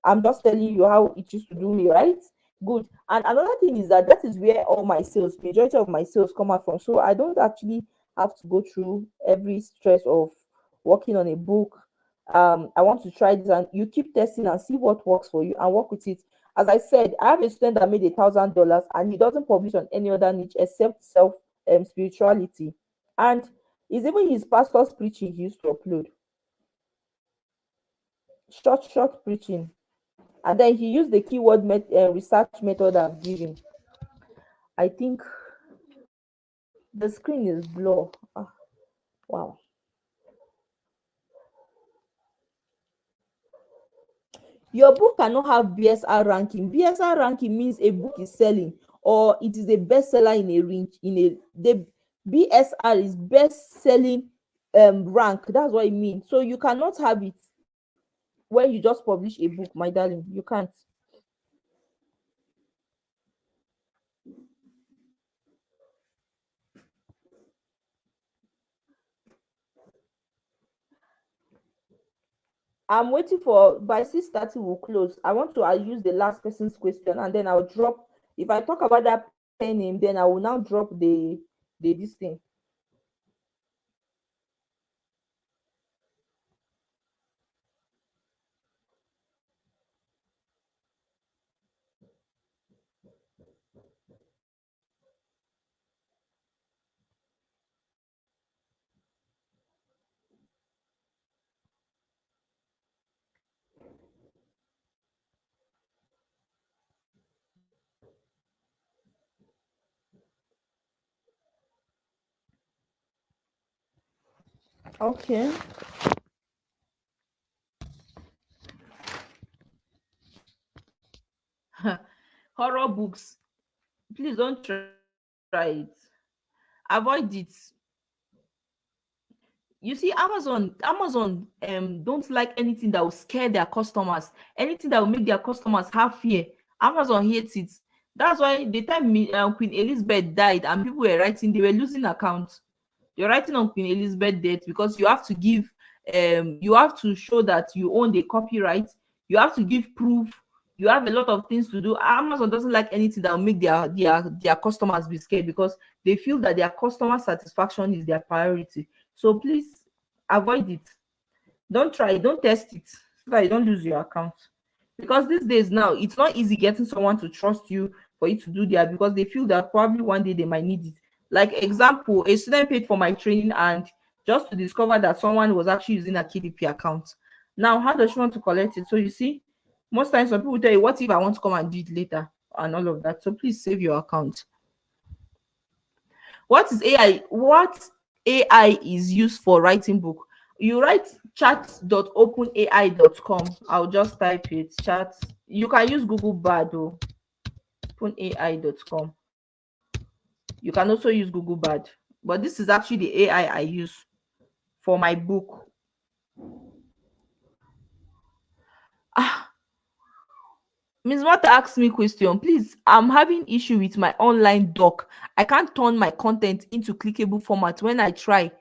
I'm just telling you how it used to do me, right? Good. And another thing is that is where all my sales, majority of my sales come out from. So I don't actually have to go through every stress of working on a book. I want to try this, and you keep testing and see what works for you and work with it. As I said, I have a student that made $1,000 and he doesn't publish on any other niche except self spirituality. And it's even his pastor's preaching he used to upload. Short preaching. And then he used the keyword research method I've given. I think the screen is blur. Wow. Your book cannot have BSR ranking. BSR ranking means a book is selling or it is a bestseller in a range. The BSR is best selling rank. That's what it means. So you cannot have it when you just publish a book, my darling. You can't. I'm waiting for by 6:30 we'll close. I want to use the last person's question and then I'll drop. If I talk about that pen name, then I will now drop the this thing. Okay. Horror books, please don't try it. Avoid it. You see, Amazon don't like anything that will scare their customers, anything that will make their customers have fear. Amazon hates it. That's why the time Queen Elizabeth died and people were writing, they were losing accounts. You're writing on Queen Elizabeth death because you have to give you have to show that you own the copyright, you have to give proof, you have a lot of things to do. Amazon doesn't like anything that will make their customers be scared because they feel that their customer satisfaction is their priority. So please avoid it. Don't try it, don't test it so that you don't lose your account. Because these days now, it's not easy getting someone to trust you for you to do that because they feel that probably one day they might need it. Like example, a student paid for my training and just to discover that someone was actually using a KDP account. Now, how does she want to collect it? So you see, most times some people tell you, what if I want to come and do it later and all of that? So please save your account. What is AI? What AI is used for writing book? You write chat.openai.com. I'll just type it. Chat. You can use Google Bard or openai.com. You can also use Google Bard. But this is actually the AI I use for my book. Ah, Ms. Martha asked me question. Please, I'm having issue with my online doc. I can't turn my content into clickable format when I try.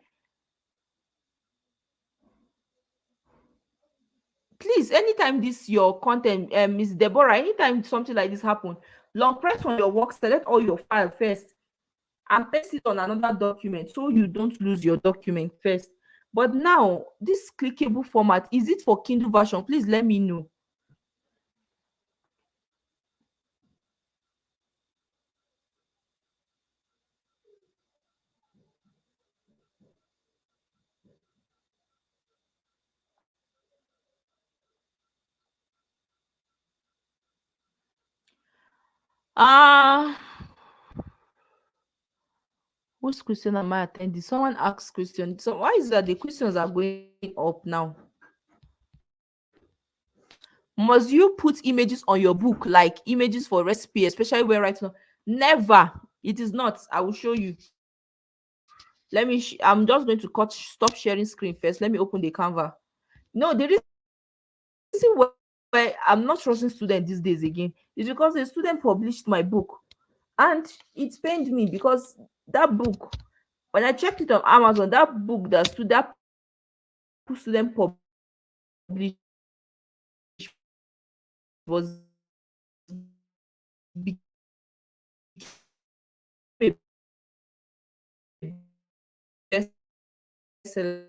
Please, anytime this your content, Miss Deborah, anytime something like this happen, long press on your work, select all your file first and paste it on another document so you don't lose your document first. But now, this clickable format, is it for Kindle version? Please let me know. Ah, whose question am I attending? Someone asked question. So why is that the questions are going up now? Must you put images on your book, like images for recipe, especially when writing? Never. It is not. I will show you. Let me. I'm just going to stop sharing screen first. Let me open the Canva. No, the reason why I'm not trusting students these days again is because a student published my book, and it pained me because that book, when I checked it on Amazon, that book that student published was bestseller.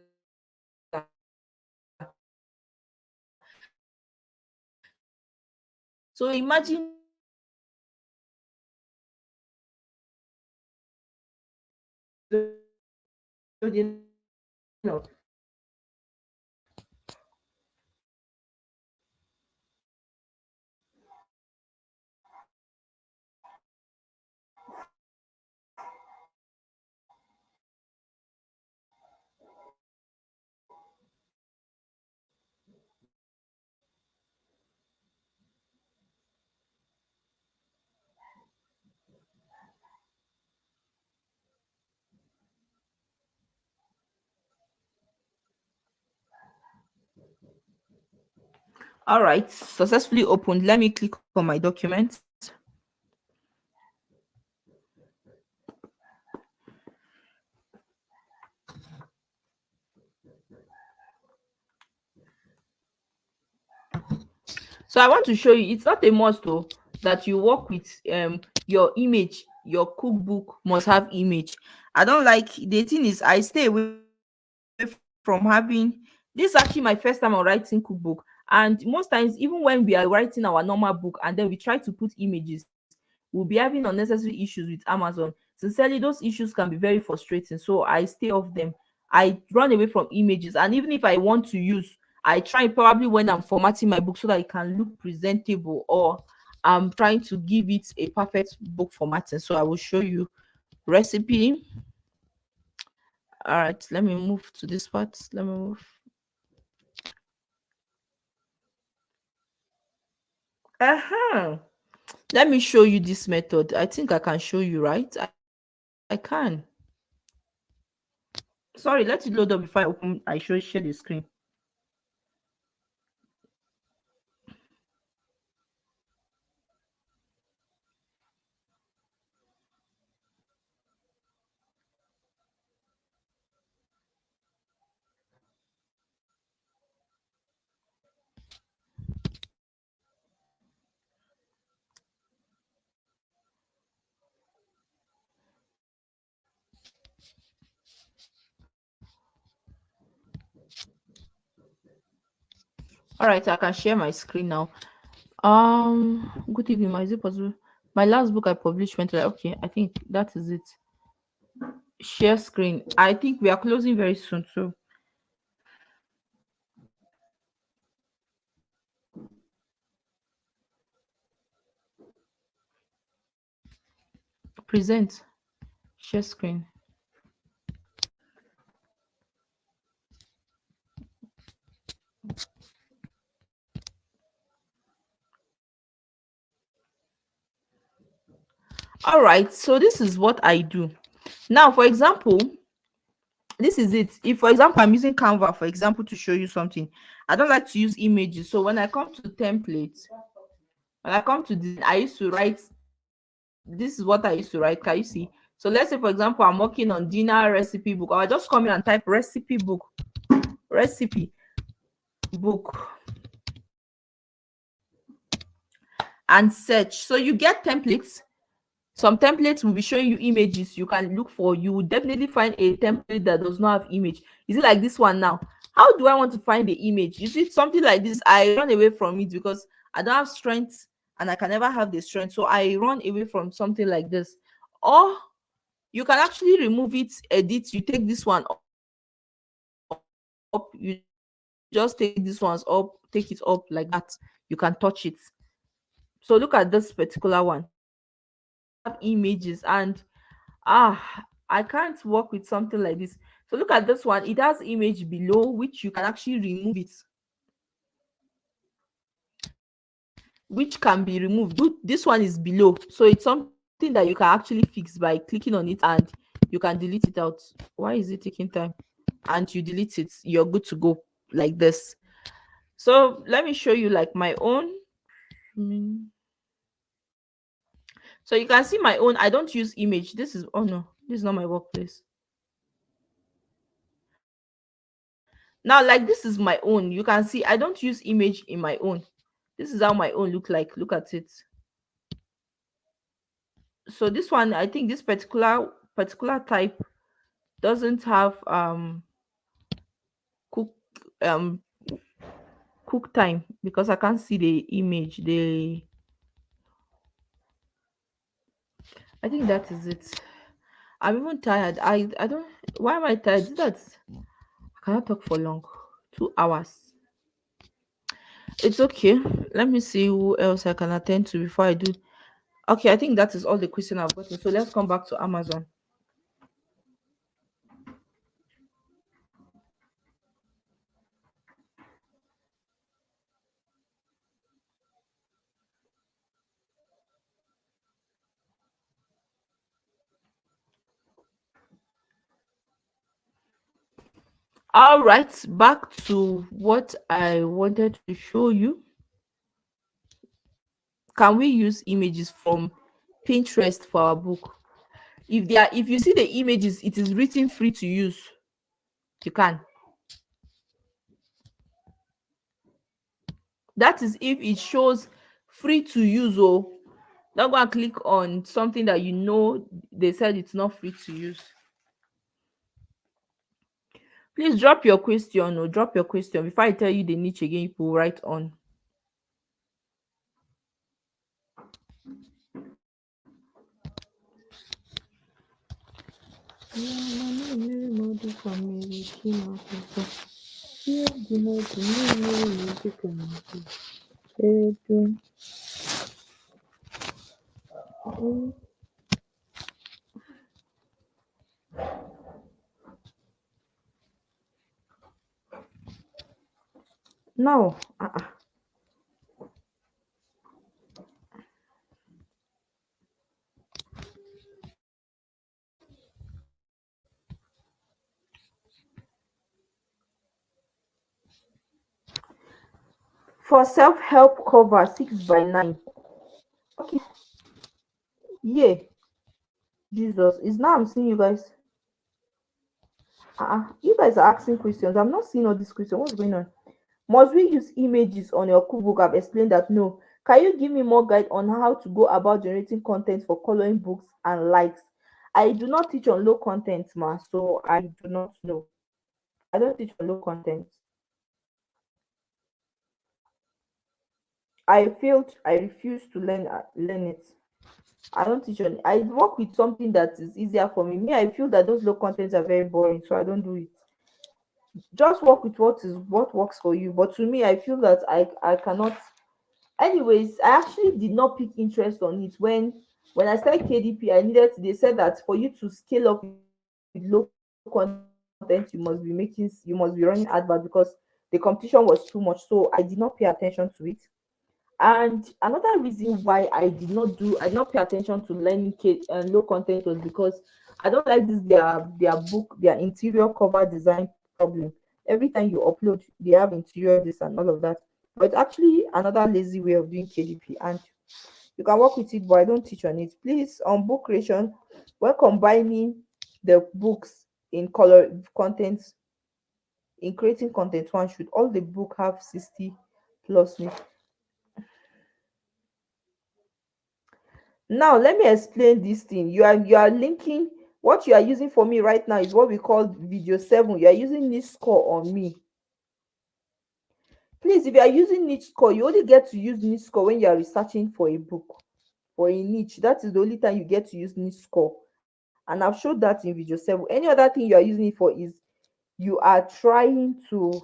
So imagine of all right, successfully opened. Let me click on my document. So I want to show you, it's not a must though that you work with your image. Your cookbook must have image. I don't like, the thing is, I stay away from having, this is actually my first time on writing cookbook, and most times even when we are writing our normal book and then we try to put images, we'll be having unnecessary issues with Amazon. Sincerely, those issues can be very frustrating, so I stay off them. I run away from images, and even if I want to use, I try probably when I'm formatting my book so that it can look presentable, or I'm trying to give it a perfect book formatting. So I will show you recipe. All right, let me move to this part. Let me move. Uh-huh. Let me show you this method. I think I can show you, right? I can. Sorry, let it load up before I share the screen. All right, I can share my screen now. Good evening. Is it possible? My last book I published went like, okay, I think that is it. Share screen. I think we are closing very soon, so present. Share screen. All right, so this is what I do. Now, for example, this is it. If, for example, I'm using Canva, for example, to show you something, I don't like to use images. So when I come to templates, when I come to this, I used to write, this is what I used to write. Can you see? So let's say, for example, I'm working on dinner recipe book. I'll just come in and type recipe book, and search. So you get templates. Some templates will be showing you images you can look for. You will definitely find a template that does not have image. Is it like this one now? How do I want to find the image? Is it something like this? I run away from it because I don't have strength and I can never have the strength. So I run away from something like this. Or you can actually remove it, edit. You take this one up, you just take this ones up, take it up like that. You can touch it. So look at this particular one. Have images, and I can't work with something like this. So look at this one. It has image below, which you can actually remove it, which can be removed. This one is below, so it's something that you can actually fix by clicking on it, and you can delete it out. Why is it taking time? And you delete it, you're good to go, like this. So let me show you like my own. So you can see my own. I don't use image. This is, oh no, this is not my workplace. Now, like, this is my own. You can see I don't use image in my own. This is how my own look like. Look at it. So this one, I think this particular type doesn't have cook um cook time, because I can't see the image. I think that is it. I'm even tired. I don't, why am I tired? Is that I cannot talk for long. 2 hours. It's okay. Let me see who else I can attend to before I do. Okay, I think that is all the question I've gotten. So let's come back to Amazon. All right, back to what I wanted to show you. Can we use images from Pinterest for our book? If you see the images, it is written free to use. You can. That is if it shows free to use. Oh, don't go and click on something that you know they said it's not free to use. Please drop your question, or drop your question before I tell you the niche again. You will write on. No. For self-help cover 6 by 9. Okay, yeah. Jesus, it's now I'm seeing you guys. You guys are asking questions. I'm not seeing all these questions. What's going on? Must we use images on your cookbook? I've explained that no. Can you give me more guide on how to go about generating content for coloring books and likes? I do not teach on low content, ma, so I do not know. I don't teach on low content. I failed. I refuse to learn it. I don't teach on. I work with something that is easier for me. I feel that those low contents are very boring, so I don't do it. Just work with what works for you. But to me, I feel that I cannot. Anyways, I actually did not pick interest on it when I started KDP. I needed to, they said that for you to scale up with low content, you must be running advert because the competition was too much. So I did not pay attention to it. And another reason why I did not pay attention to learning low content was because I don't like this their interior cover design problem. Every time you upload, they have interior this and all of that. But it's actually another lazy way of doing KDP, and you can work with it, but I don't teach on it. Please, on book creation, when combining the books in color content, in creating content, one should all the book have 60 plus me. Now let me explain this thing. You are linking what you are using for me right now is what we call video 7. You are using niche score on me. Please, if you are using niche score, you only get to use niche score when you are researching for a book, for a niche. That is the only time you get to use niche score. And I've showed that in video 7. Any other thing you are using it for is you are trying to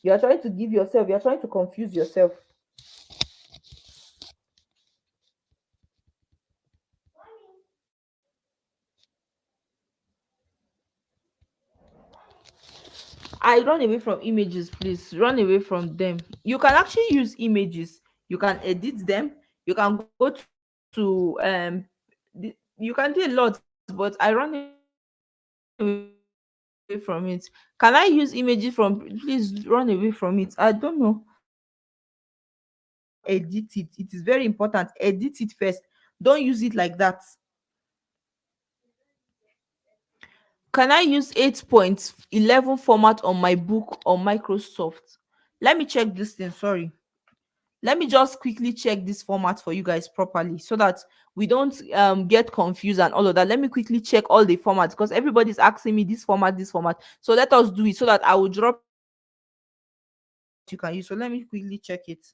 give yourself, you are trying to confuse yourself. I run away from images, please. Run away from them. You can actually use images. You can edit them. You can go to you can do a lot, but I run away from it. Can I use images from? Please run away from it. I don't know. How to edit it? It is very important. Edit it first. Don't use it like that. Can I use 8.11 format on my book on Microsoft? Let me check this thing. Sorry. Let me just quickly check this format for you guys properly so that we don't get confused and all of that. Let me quickly check all the formats because everybody's asking me this format, this format. So let us do it so that I will drop a link for you guys what you can use. So let me quickly check it.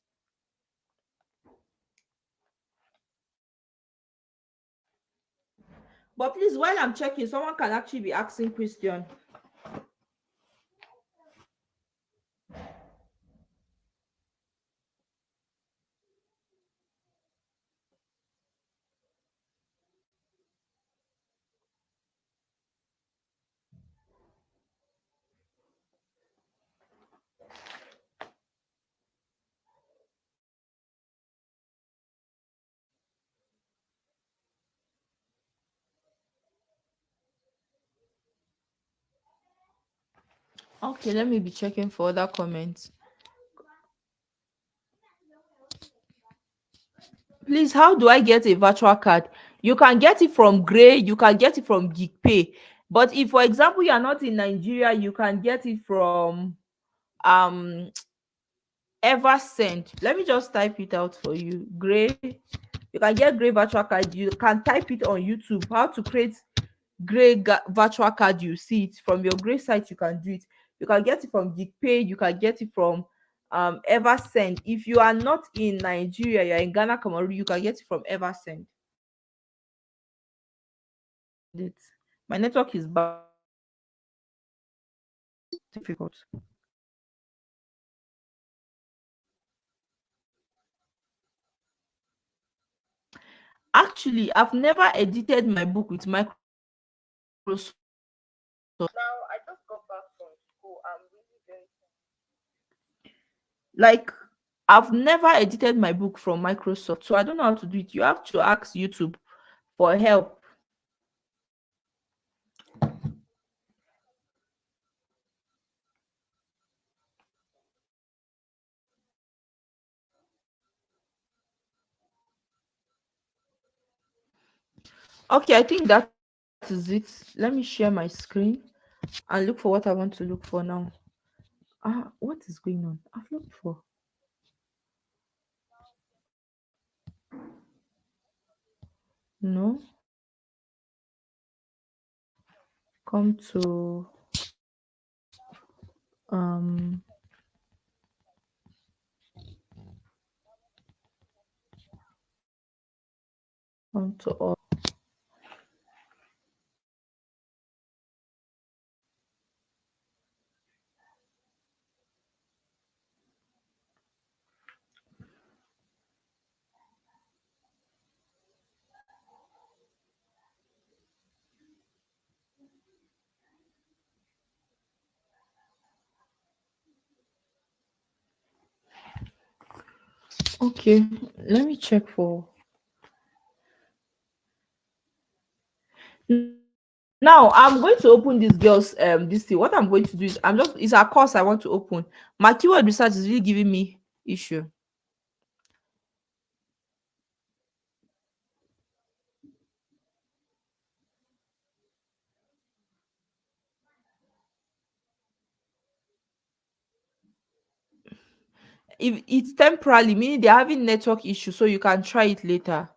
But please, while I'm checking, someone can actually be asking question. Okay, let me be checking for other comments. Please, how do I get a virtual card? You can get it from Gray, you can get it from GeekPay. But if, for example, you are not in Nigeria, you can get it from um Eversend. Let me just type it out for you. Gray. You can get Gray virtual card. You can type it on YouTube. How to create virtual card. You see it from your Gray site. You can do it. You can get it from GeekPay. You can get it from Eversend. If you are not in Nigeria, you're in Ghana, Cameroon, you can get it from Eversend. My network is bad. Difficult. Actually, I've never edited my book with Microsoft. Now I just got back from school. I'm really very like I've never edited my book from Microsoft, so I don't know how to do it. You have to ask YouTube for help. Okay, I think that is it. Let me share my screen and look for what I want to look for now. What is going on? I've looked for. No, come to um come to all. Okay, let me check for. Now I'm going to open this girl's this thing. What I'm going to do is it's a course I want to open. My keyword research is really giving me issue. If it's temporarily, meaning they're having network issues, so you can try it later.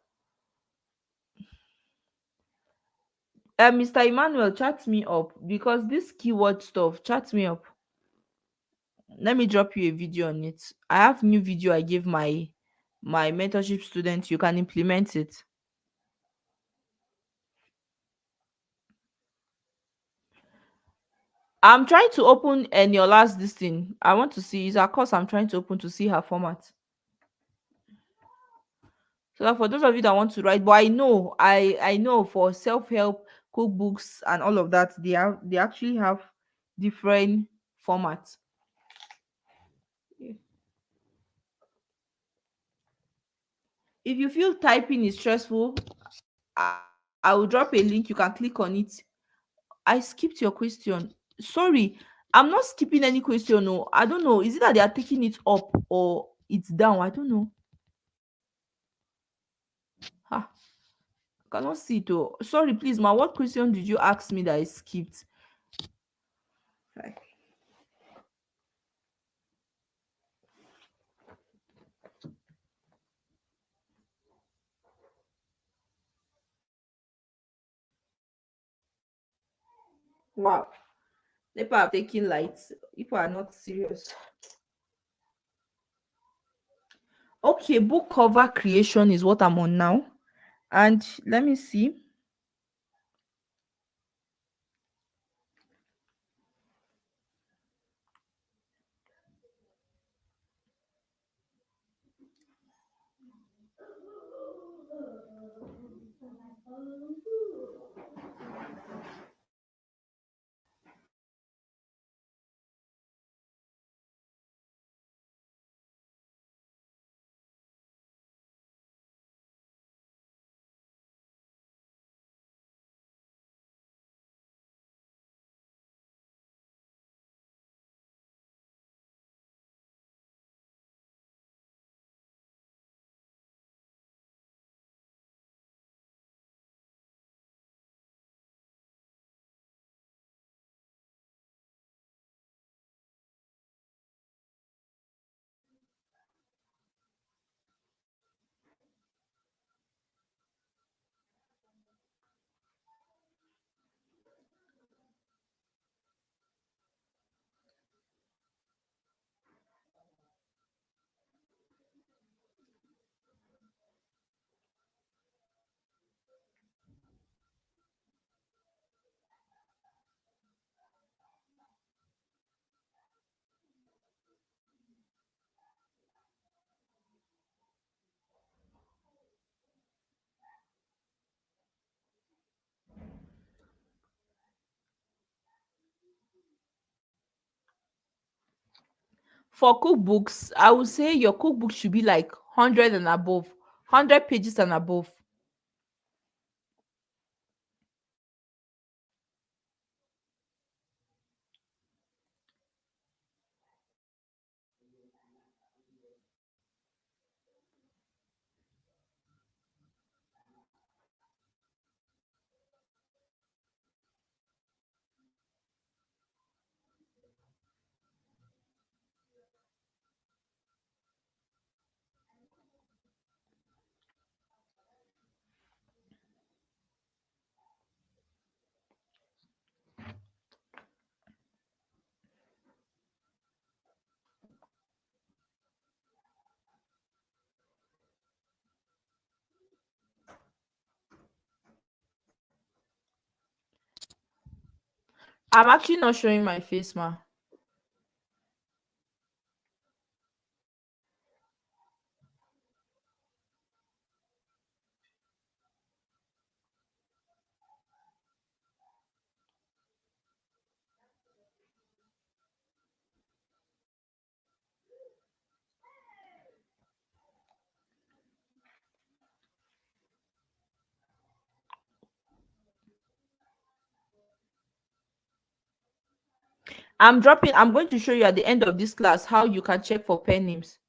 Mr. Emmanuel, chat me up because this keyword stuff, chat me up. Let me drop you a video on it. I have new video I gave my mentorship students. You can implement it. I'm trying to open Eniola's this thing. I want to see is her course I'm trying to open to see her format. So that for those of you that want to write, but I know for self-help, cookbooks and all of that, they actually have different formats. If you feel typing is stressful, I will drop a link. You can click on it. I skipped your question. Sorry, I'm not skipping any question. No, I don't know. Is it that they are taking it up or it's down? I don't know. Ah, I cannot see it. Oh, sorry, please, ma. What question did you ask me that I skipped? Right. Wow. People are taking lights. People are not serious. Okay, book cover creation is what I'm on now. And let me see. For cookbooks, I would say your cookbook should be like 100 and above, 100 pages and above. I'm actually not showing my face, ma. I'm going to show you at the end of this class how you can check for pen names.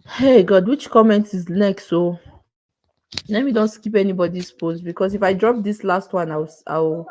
Hey God, which comment is next? So let me don't skip anybody's post, because if I drop this last one, I'll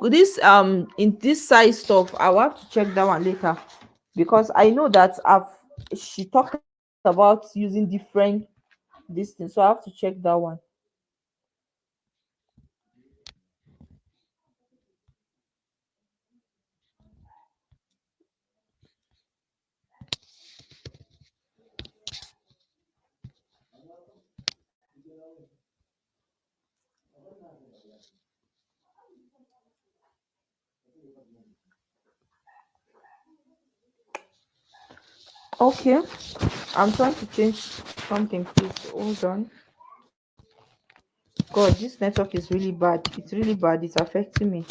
this in this size stuff, I will have to check that one later, because I know that she talked about using different this thing, so I have to check that one. Okay, I'm trying to change something, please hold on. God, this network is really bad. It's really bad. It's affecting me.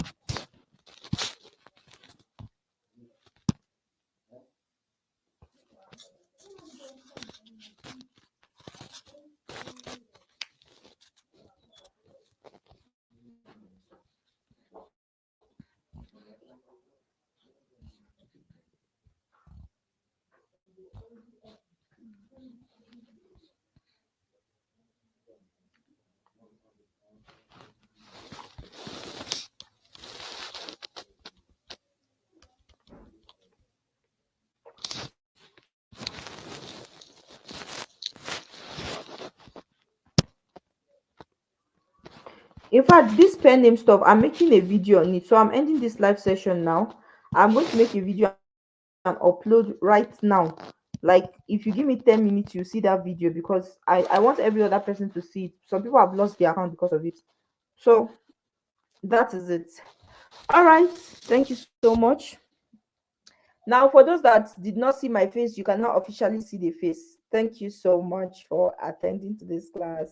In fact, this pen name stuff, I'm making a video on it, so I'm ending this live session now. I'm going to make a video and upload right now. Like, if you give me 10 minutes, you see that video, because I want every other person to see it. Some people have lost their account because of it. So that is it. All right, thank you so much. Now, for those that did not see my face, you can now officially see the face. Thank you so much for attending to this class.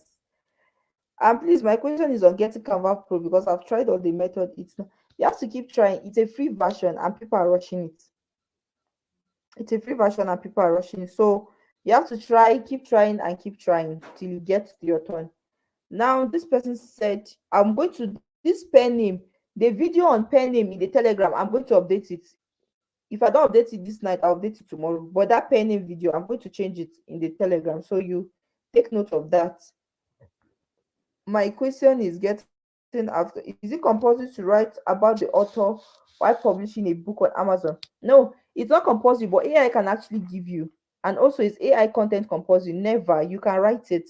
And please, my question is on getting Canva Pro, because I've tried all the method. It's not, you have to keep trying. It's a free version and people are rushing it. It's a free version and people are rushing it. So you have to try, keep trying and keep trying till you get to your turn. Now, this person said, I'm going to this pen name, the video on pen name in the Telegram, I'm going to update it. If I don't update it this night, I'll update it tomorrow. But that pen name video, I'm going to change it in the Telegram. So you take note of that. My question is getting after, is it compulsory to write about the author while publishing a book on Amazon? No, it's not compulsory, but AI can actually give you. And also, is AI content compulsory? Never. You can write it.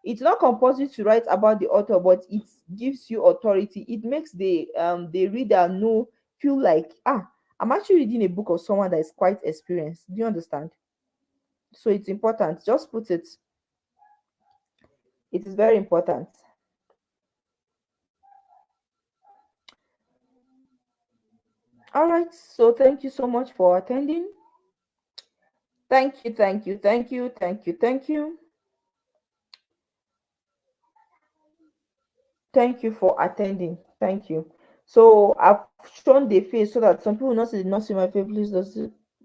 It's not compulsory to write about the author, but it gives you authority. It makes the reader know, feel like, I'm actually reading a book of someone that is quite experienced. Do you understand? So it's important. Just put it. It is very important. All right, so thank you so much for attending. Thank you, thank you, thank you, thank you, thank you. Thank you for attending. Thank you. So I've shown the face so that some people not say, not see my face. Please,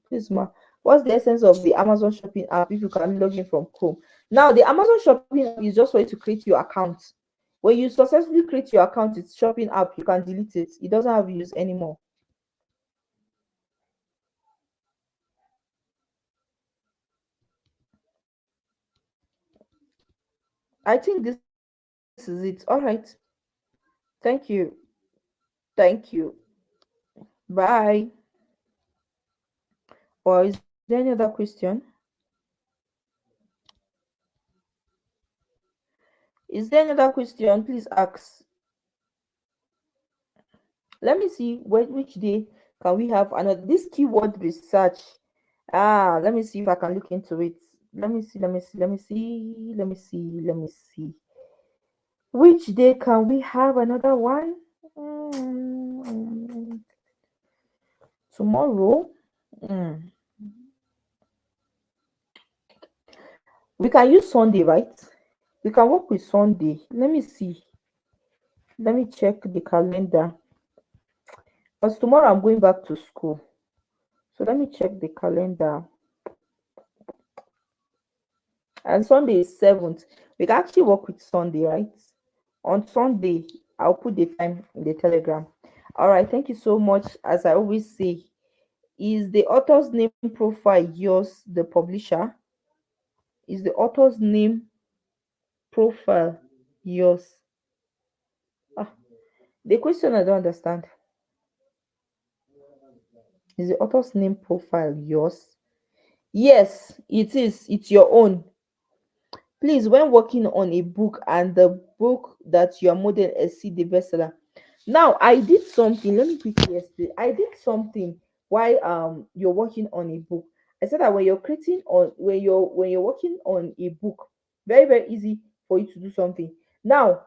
please, ma. What's the essence of the Amazon shopping app if you can log in from Chrome? Now, the Amazon shopping app is just for you to create your account. When you successfully create your account, it's shopping app. You can delete it. It doesn't have use anymore. I think this is it. All right. Thank you. Thank you. Bye. Or is there any other question? Is there another question? Please ask. Let me see which day can we have another this keyword research. Let me see if I can look into it. Let me see, let me see, let me see, let me see, let me see. Which day can we have another one? Tomorrow. Mm. We can use Sunday, right? We can work with Sunday. Let me see. Let me check the calendar. Because tomorrow I'm going back to school. So let me check the calendar. And Sunday is 7th. We can actually work with Sunday, right? On Sunday, I'll put the time in the Telegram. All right, thank you so much. As I always say, is the author's name profile yours, the publisher? Is the author's name profile yours? Ah, the question I don't understand. Is the author's name profile yours? Yes, it is. It's your own. Please, when working on a book and the book that you are modeling exceed the bestseller. Now, I did something. Let me quickly explain. I did something while you're working on a book. I said that when you're creating on when you're working on a book, very very easy for you to do something. Now,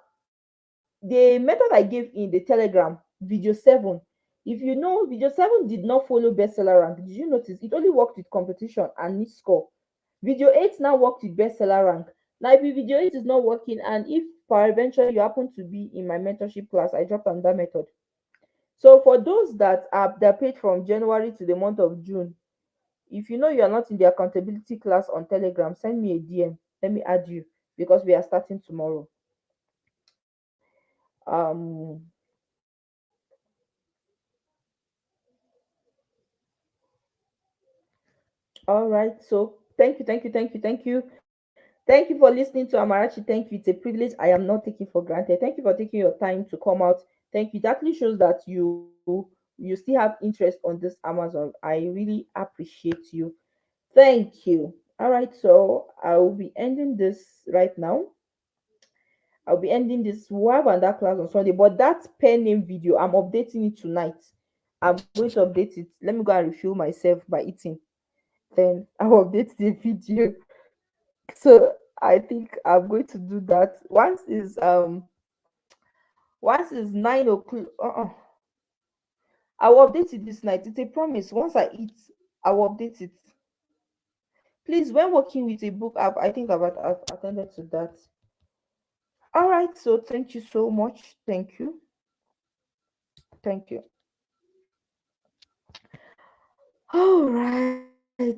the method I gave in the Telegram, video 7. If you know, video 7 did not follow bestseller rank. Did you notice? It only worked with competition and niche score. Video 8 now worked with bestseller rank. Now, if your video 8 is not working, and if peradventure you happen to be in my mentorship class, I dropped on that method. So for those that are that paid from January to the month of June, if you know you are not in the accountability class on Telegram, send me a DM. Let me add you because we are starting tomorrow. Um all right. So thank you, thank you, thank you, thank you. Thank you for listening to Amarachi. Thank you. It's a privilege I am not taking for granted. Thank you for taking your time to come out. Thank you. It actually shows that you still have interest on this Amazon. I really appreciate you. Thank you. All right. So I will be ending this right now. I'll be ending this. We'll have another class on Sunday, but that pen name video, I'm updating it tonight. I'm going to update it. Let me go and refuel myself by eating. Then I'll update the video. So I think I'm going to do that. Once is 9 o'clock. I will update it this night. It's a promise. Once I eat, I will update it. Please, when working with a book app, I think I've attended to that. All right. So thank you so much. Thank you. Thank you. All right.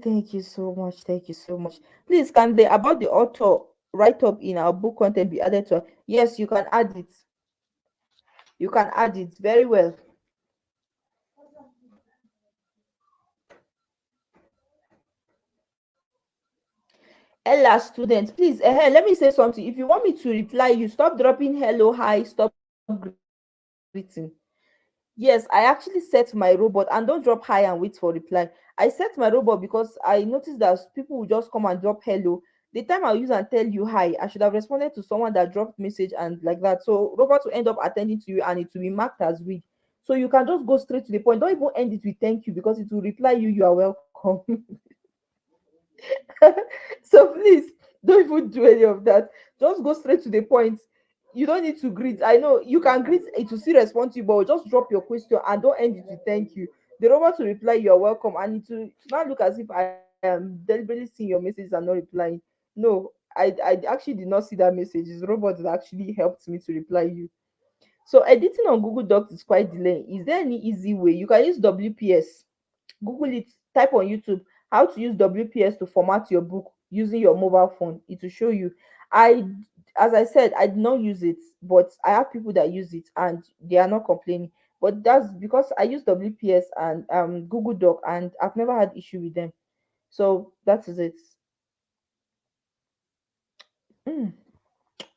Thank you so much. Thank you so much. Please, can the about the author write up in our book content be added to? Yes, you can add it. You can add it very well. Ella students, please, let me say something. If you want me to reply you, stop dropping hello, hi, stop greeting. Yes, I actually set my robot, and don't drop hi and wait for reply. I set my robot because I noticed that people will just come and drop hello. The time I'll use and tell you hi, I should have responded to someone that dropped message and like that. So robot will end up attending to you and it will be marked as read. So you can just go straight to the point. Don't even end it with thank you because it will reply you, you are welcome. So please don't even do any of that. Just go straight to the point. You don't need to greet. I know you can greet it to still respond to you, but just drop your question and don't end it with thank you. The robot will reply you are welcome, and it will not look as if I am deliberately seeing your messages and not replying. No, I actually did not see that message. It's the robot that actually helped me to reply you. So editing on Google Docs is quite delaying. Is there any easy way? You can use WPS. Google it, type on YouTube how to use WPS to format your book using your mobile phone. It will show you. I, as I said, I did not use it, but I have people that use it and they are not complaining. But that's because I use WPS and Google Doc, and I've never had issue with them. So that is it. Mm.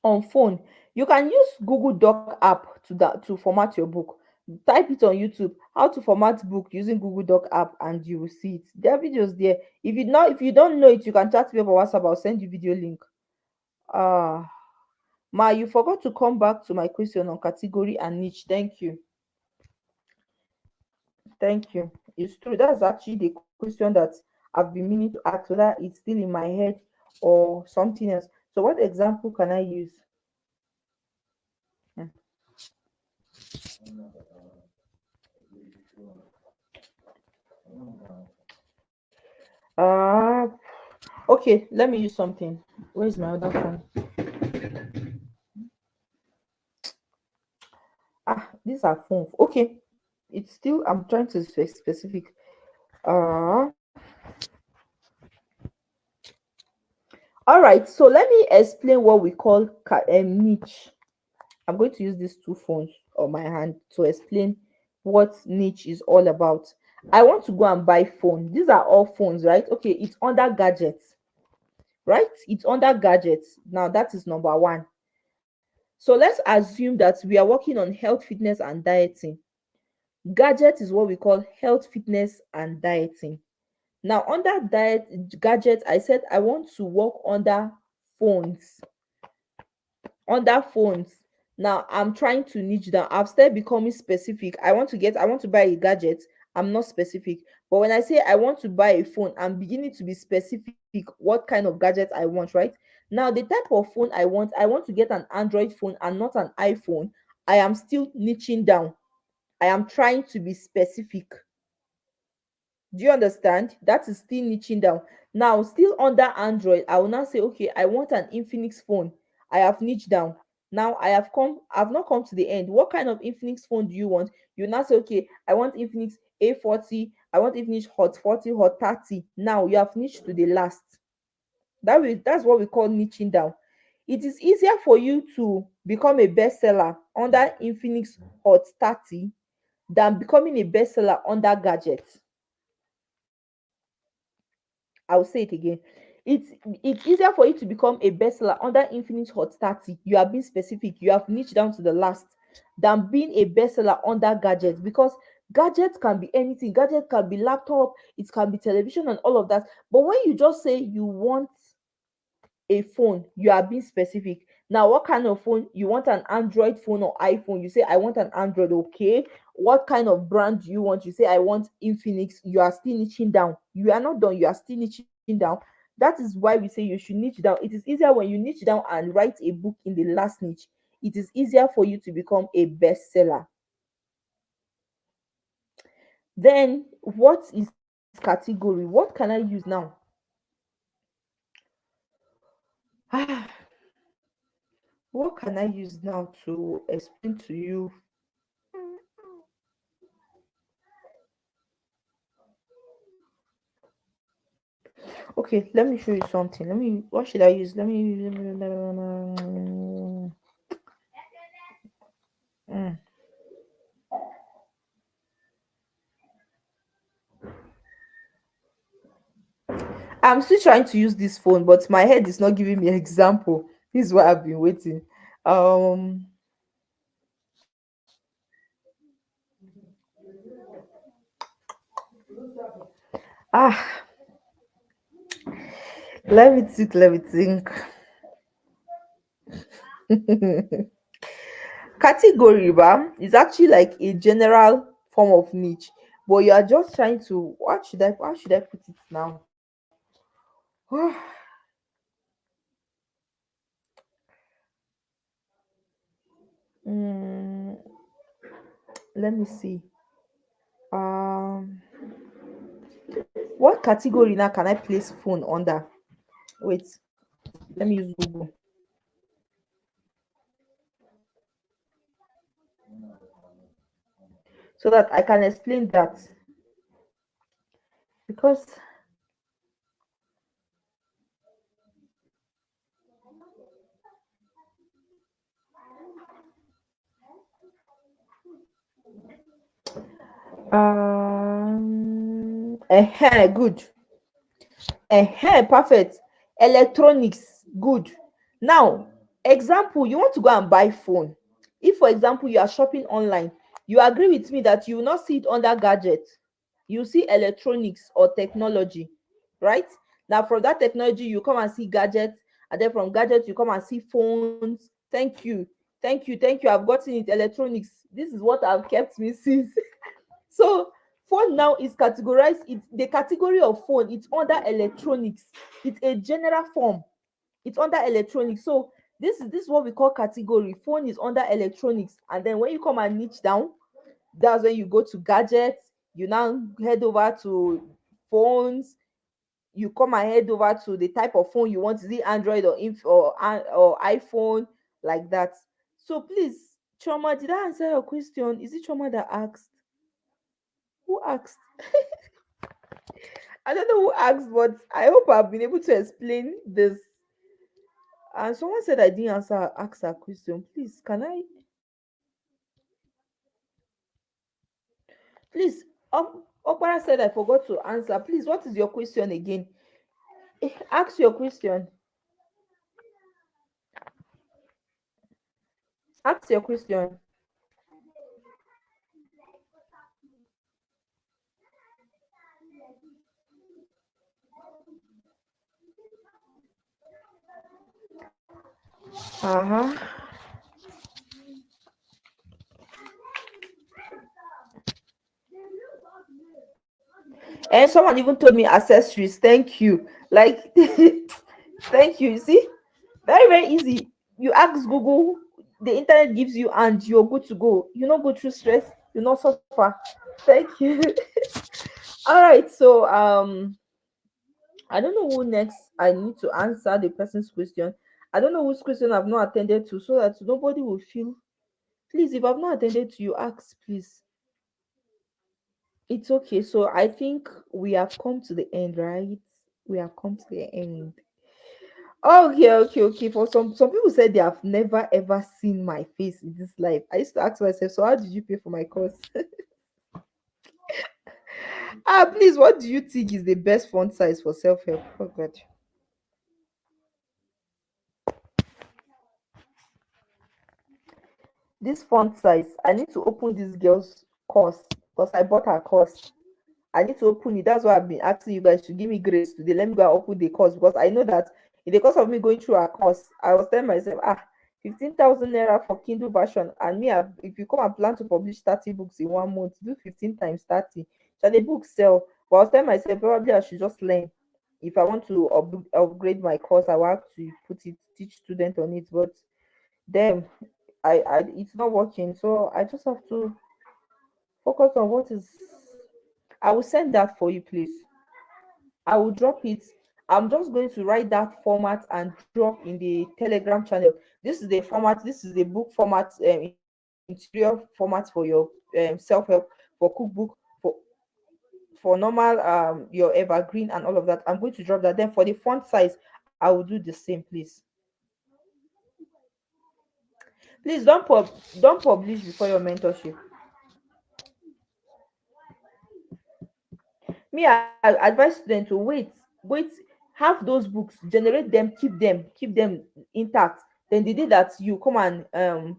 On phone, you can use Google Doc app to format your book. Type it on YouTube how to format book using Google Doc app, and you will see it. There are videos there. If you don't know it, you can chat me over WhatsApp. I'll send you video link. Ma, you forgot to come back to my question on category and niche. Thank you. Thank you. It's true. That's actually the question that I've been meaning to ask, whether it's still in my head or something else. So what example can I use? Hmm. Uh okay, let me use something. Where's my other phone? These are phones. Okay, it's still, I'm trying to be specific. Uh all right, so let me explain what we call niche. I'm going to use these two phones on my hand to explain what niche is all about. I want to go and buy phone. These are all phones, right? Okay, it's under gadgets, right? It's under gadgets. Now that is number one. So let's assume that we are working on health, fitness, and dieting. Gadget is what we call health, fitness, and dieting. Now, under gadget, I said I want to work under phones. Under phones. Now, I'm trying to niche down. I've started becoming specific. I want to buy a gadget. I'm not specific. But when I say I want to buy a phone, I'm beginning to be specific what kind of gadget I want, right? Now, the type of phone I want to get an Android phone and not an iPhone. I am still niching down. I am trying to be specific. Do you understand? That is still niching down. Now, still under Android, I will now say, okay, I want an Infinix phone. I have niched down. Now I've not come to the end. What kind of Infinix phone do you want? You now say, okay, I want Infinix A40, I want Infinix Hot 40, Hot 30. Now you have niched to the last. That's what we call niching down. It is easier for you to become a bestseller under Infinix Hot 30 than becoming a bestseller under gadgets. I'll say it again. It's easier for you to become a bestseller under Infinite Hot 30. You have been specific, you have niched down to the last, than being a bestseller under gadgets, because gadgets can be anything. Gadget can be laptop, it can be television and all of that. But when you just say you want a phone, you are being specific. Now, what kind of phone? You want an Android phone or iPhone? You say I want an Android. Okay, what kind of brand do you want? You say I want Infinix. You are still niching down. You are not done. You are still niching down. That is why we say you should niche down. It is easier when you niche down and write a book in the last niche. It is easier for you to become a bestseller. Then what is category? What can I use now? What can I use now to explain to you? Okay, let me show you something. What should I use? Mm. I'm still trying to use this phone, but my head is not giving me example. This is why I've been waiting. Um, ah, let me think. Category ba is actually like a general form of niche, but you are just trying to, how should I put it now? Mm, let me see. Um, what category now can I place phone under? Wait, let me use Google. so that I can explain that. Because good. Perfect. Electronics, good. Now, example, you want to go and buy phone. If, for example, you are shopping online, you agree with me that you will not see it under gadget. You see electronics or technology, right? Now, from that technology, you come and see gadgets, and then from gadgets, you come and see phones. Thank you. Thank you. I've gotten it. Electronics. This is what I've kept me since. So phone now is categorized, it's the category of phone, it's under electronics. It's a general form, it's under electronics. So this is what we call category. Phone is under electronics, and then when you come and niche down, that's when you go to gadgets. You now head over to phones. You come and head over to the type of phone you want. Is it Android or or iPhone, like that? So please, Choma, did I answer your question? Is it Choma that asked? Who asked? I don't know who asked, but I hope I've been able to explain this. And someone said I didn't ask a question. Please, can I? Please, Opera said I forgot to answer. Please, what is your question again? Ask your question. Ask your question. Uh-huh. And someone even told me accessories. Thank you. Like, thank you. You see, very, very easy. You ask Google, the internet gives you, and you're good to go. You not go through stress, you not suffer. Thank you. All right. So I don't know who next I need to answer the person's question. I don't know whose question I've not attended to, so that nobody will feel. Please, if I've not attended to you, ask, please. It's okay. So I think we have come to the end, right? We have come to the end. Okay. For some people said they have never ever seen my face in this life. I used to ask myself, so how did you pay for my course? Please, what do you think is the best font size for self-help? Oh god. This font size, I need to open this girl's course because I bought her course. I need to open it. That's why I've been asking you guys to give me grace today. Let me go and open the course, because I know that in the course of me going through a course, I was telling myself, 15,000 naira for Kindle version. And me, if you come and plan to publish 30 books in 1 month, do 15 times 30. So the books sell. But I was telling myself, probably I should just learn. If I want to upgrade my course, I will have to teach students on it. But then it's not working. So I just have to focus on what is. I will send that for you, please. I will drop it. I'm just going to write that format and drop in the Telegram channel. This is the format. This is the book format, interior format for your self-help, for cookbook, for normal, your evergreen and all of that. I'm going to drop that. Then for the font size, I will do the same, please. Please don't publish before your mentorship. Me, I advise students to wait, have those books, generate them, keep them intact. Then the day that you come and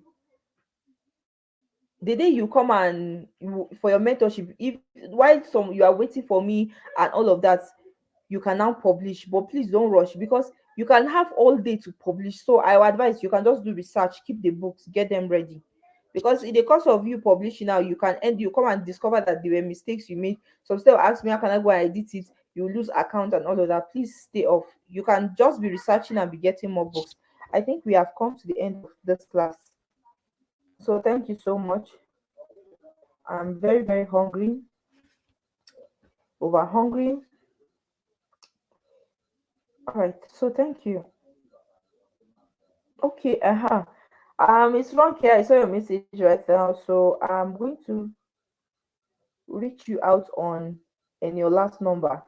the day you come and for your mentorship, if while some you are waiting for me and all of that, you can now publish. But please don't rush, because you can have all day to publish. So I would advise you can just do research, keep the books, get them ready. Because in the course of you publishing now, you come and discover that there were mistakes you made. Some still ask me, how can I go and edit it? You lose account and all of that. Please stay off. You can just be researching and be getting more books. I think we have come to the end of this class. So thank you so much. I'm very, very hungry. Over hungry. All right. So thank you. Okay. It's wrong here. I saw your message right now. So I'm going to reach you out on your last number.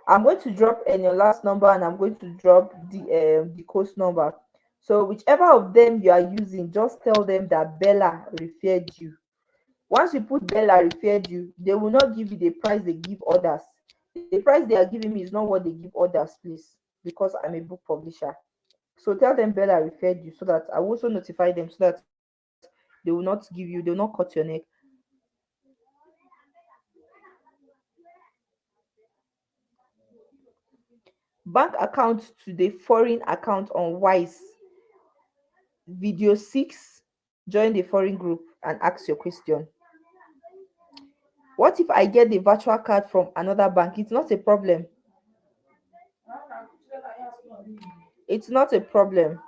I'm going to drop in your last number, and I'm going to drop the coast number. So whichever of them you are using, just tell them that Bella referred you. Once you put Bella referred you, they will not give you the price they give others. The price they are giving me is not what they give others, please, because I'm a book publisher. So tell them Bella referred you, so that I will also notify them, so that they will not give you, they will not cut your neck. Bank account to the foreign account on Wise. Video 6. Join the foreign group and ask your question. What if I get the virtual card from another bank? It's not a problem. It's not a problem.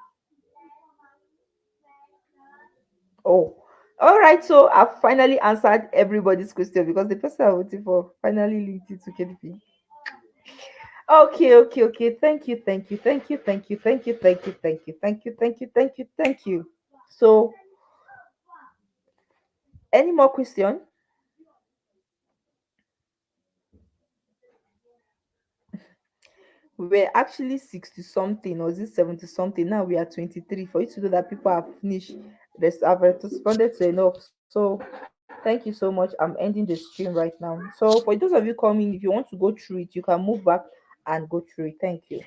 Oh, all right. So I've finally answered everybody's question, because the person I'm waiting for finally linked it to KDP. Okay. Thank you. So, any more question? We were actually 60 something, or is it 70 something? Now we are 23. For you to know that people have finished, I've responded to enough. So, thank you so much. I'm ending the stream right now. So, for those of you coming, if you want to go through it, you can move back and go through it. Thank you.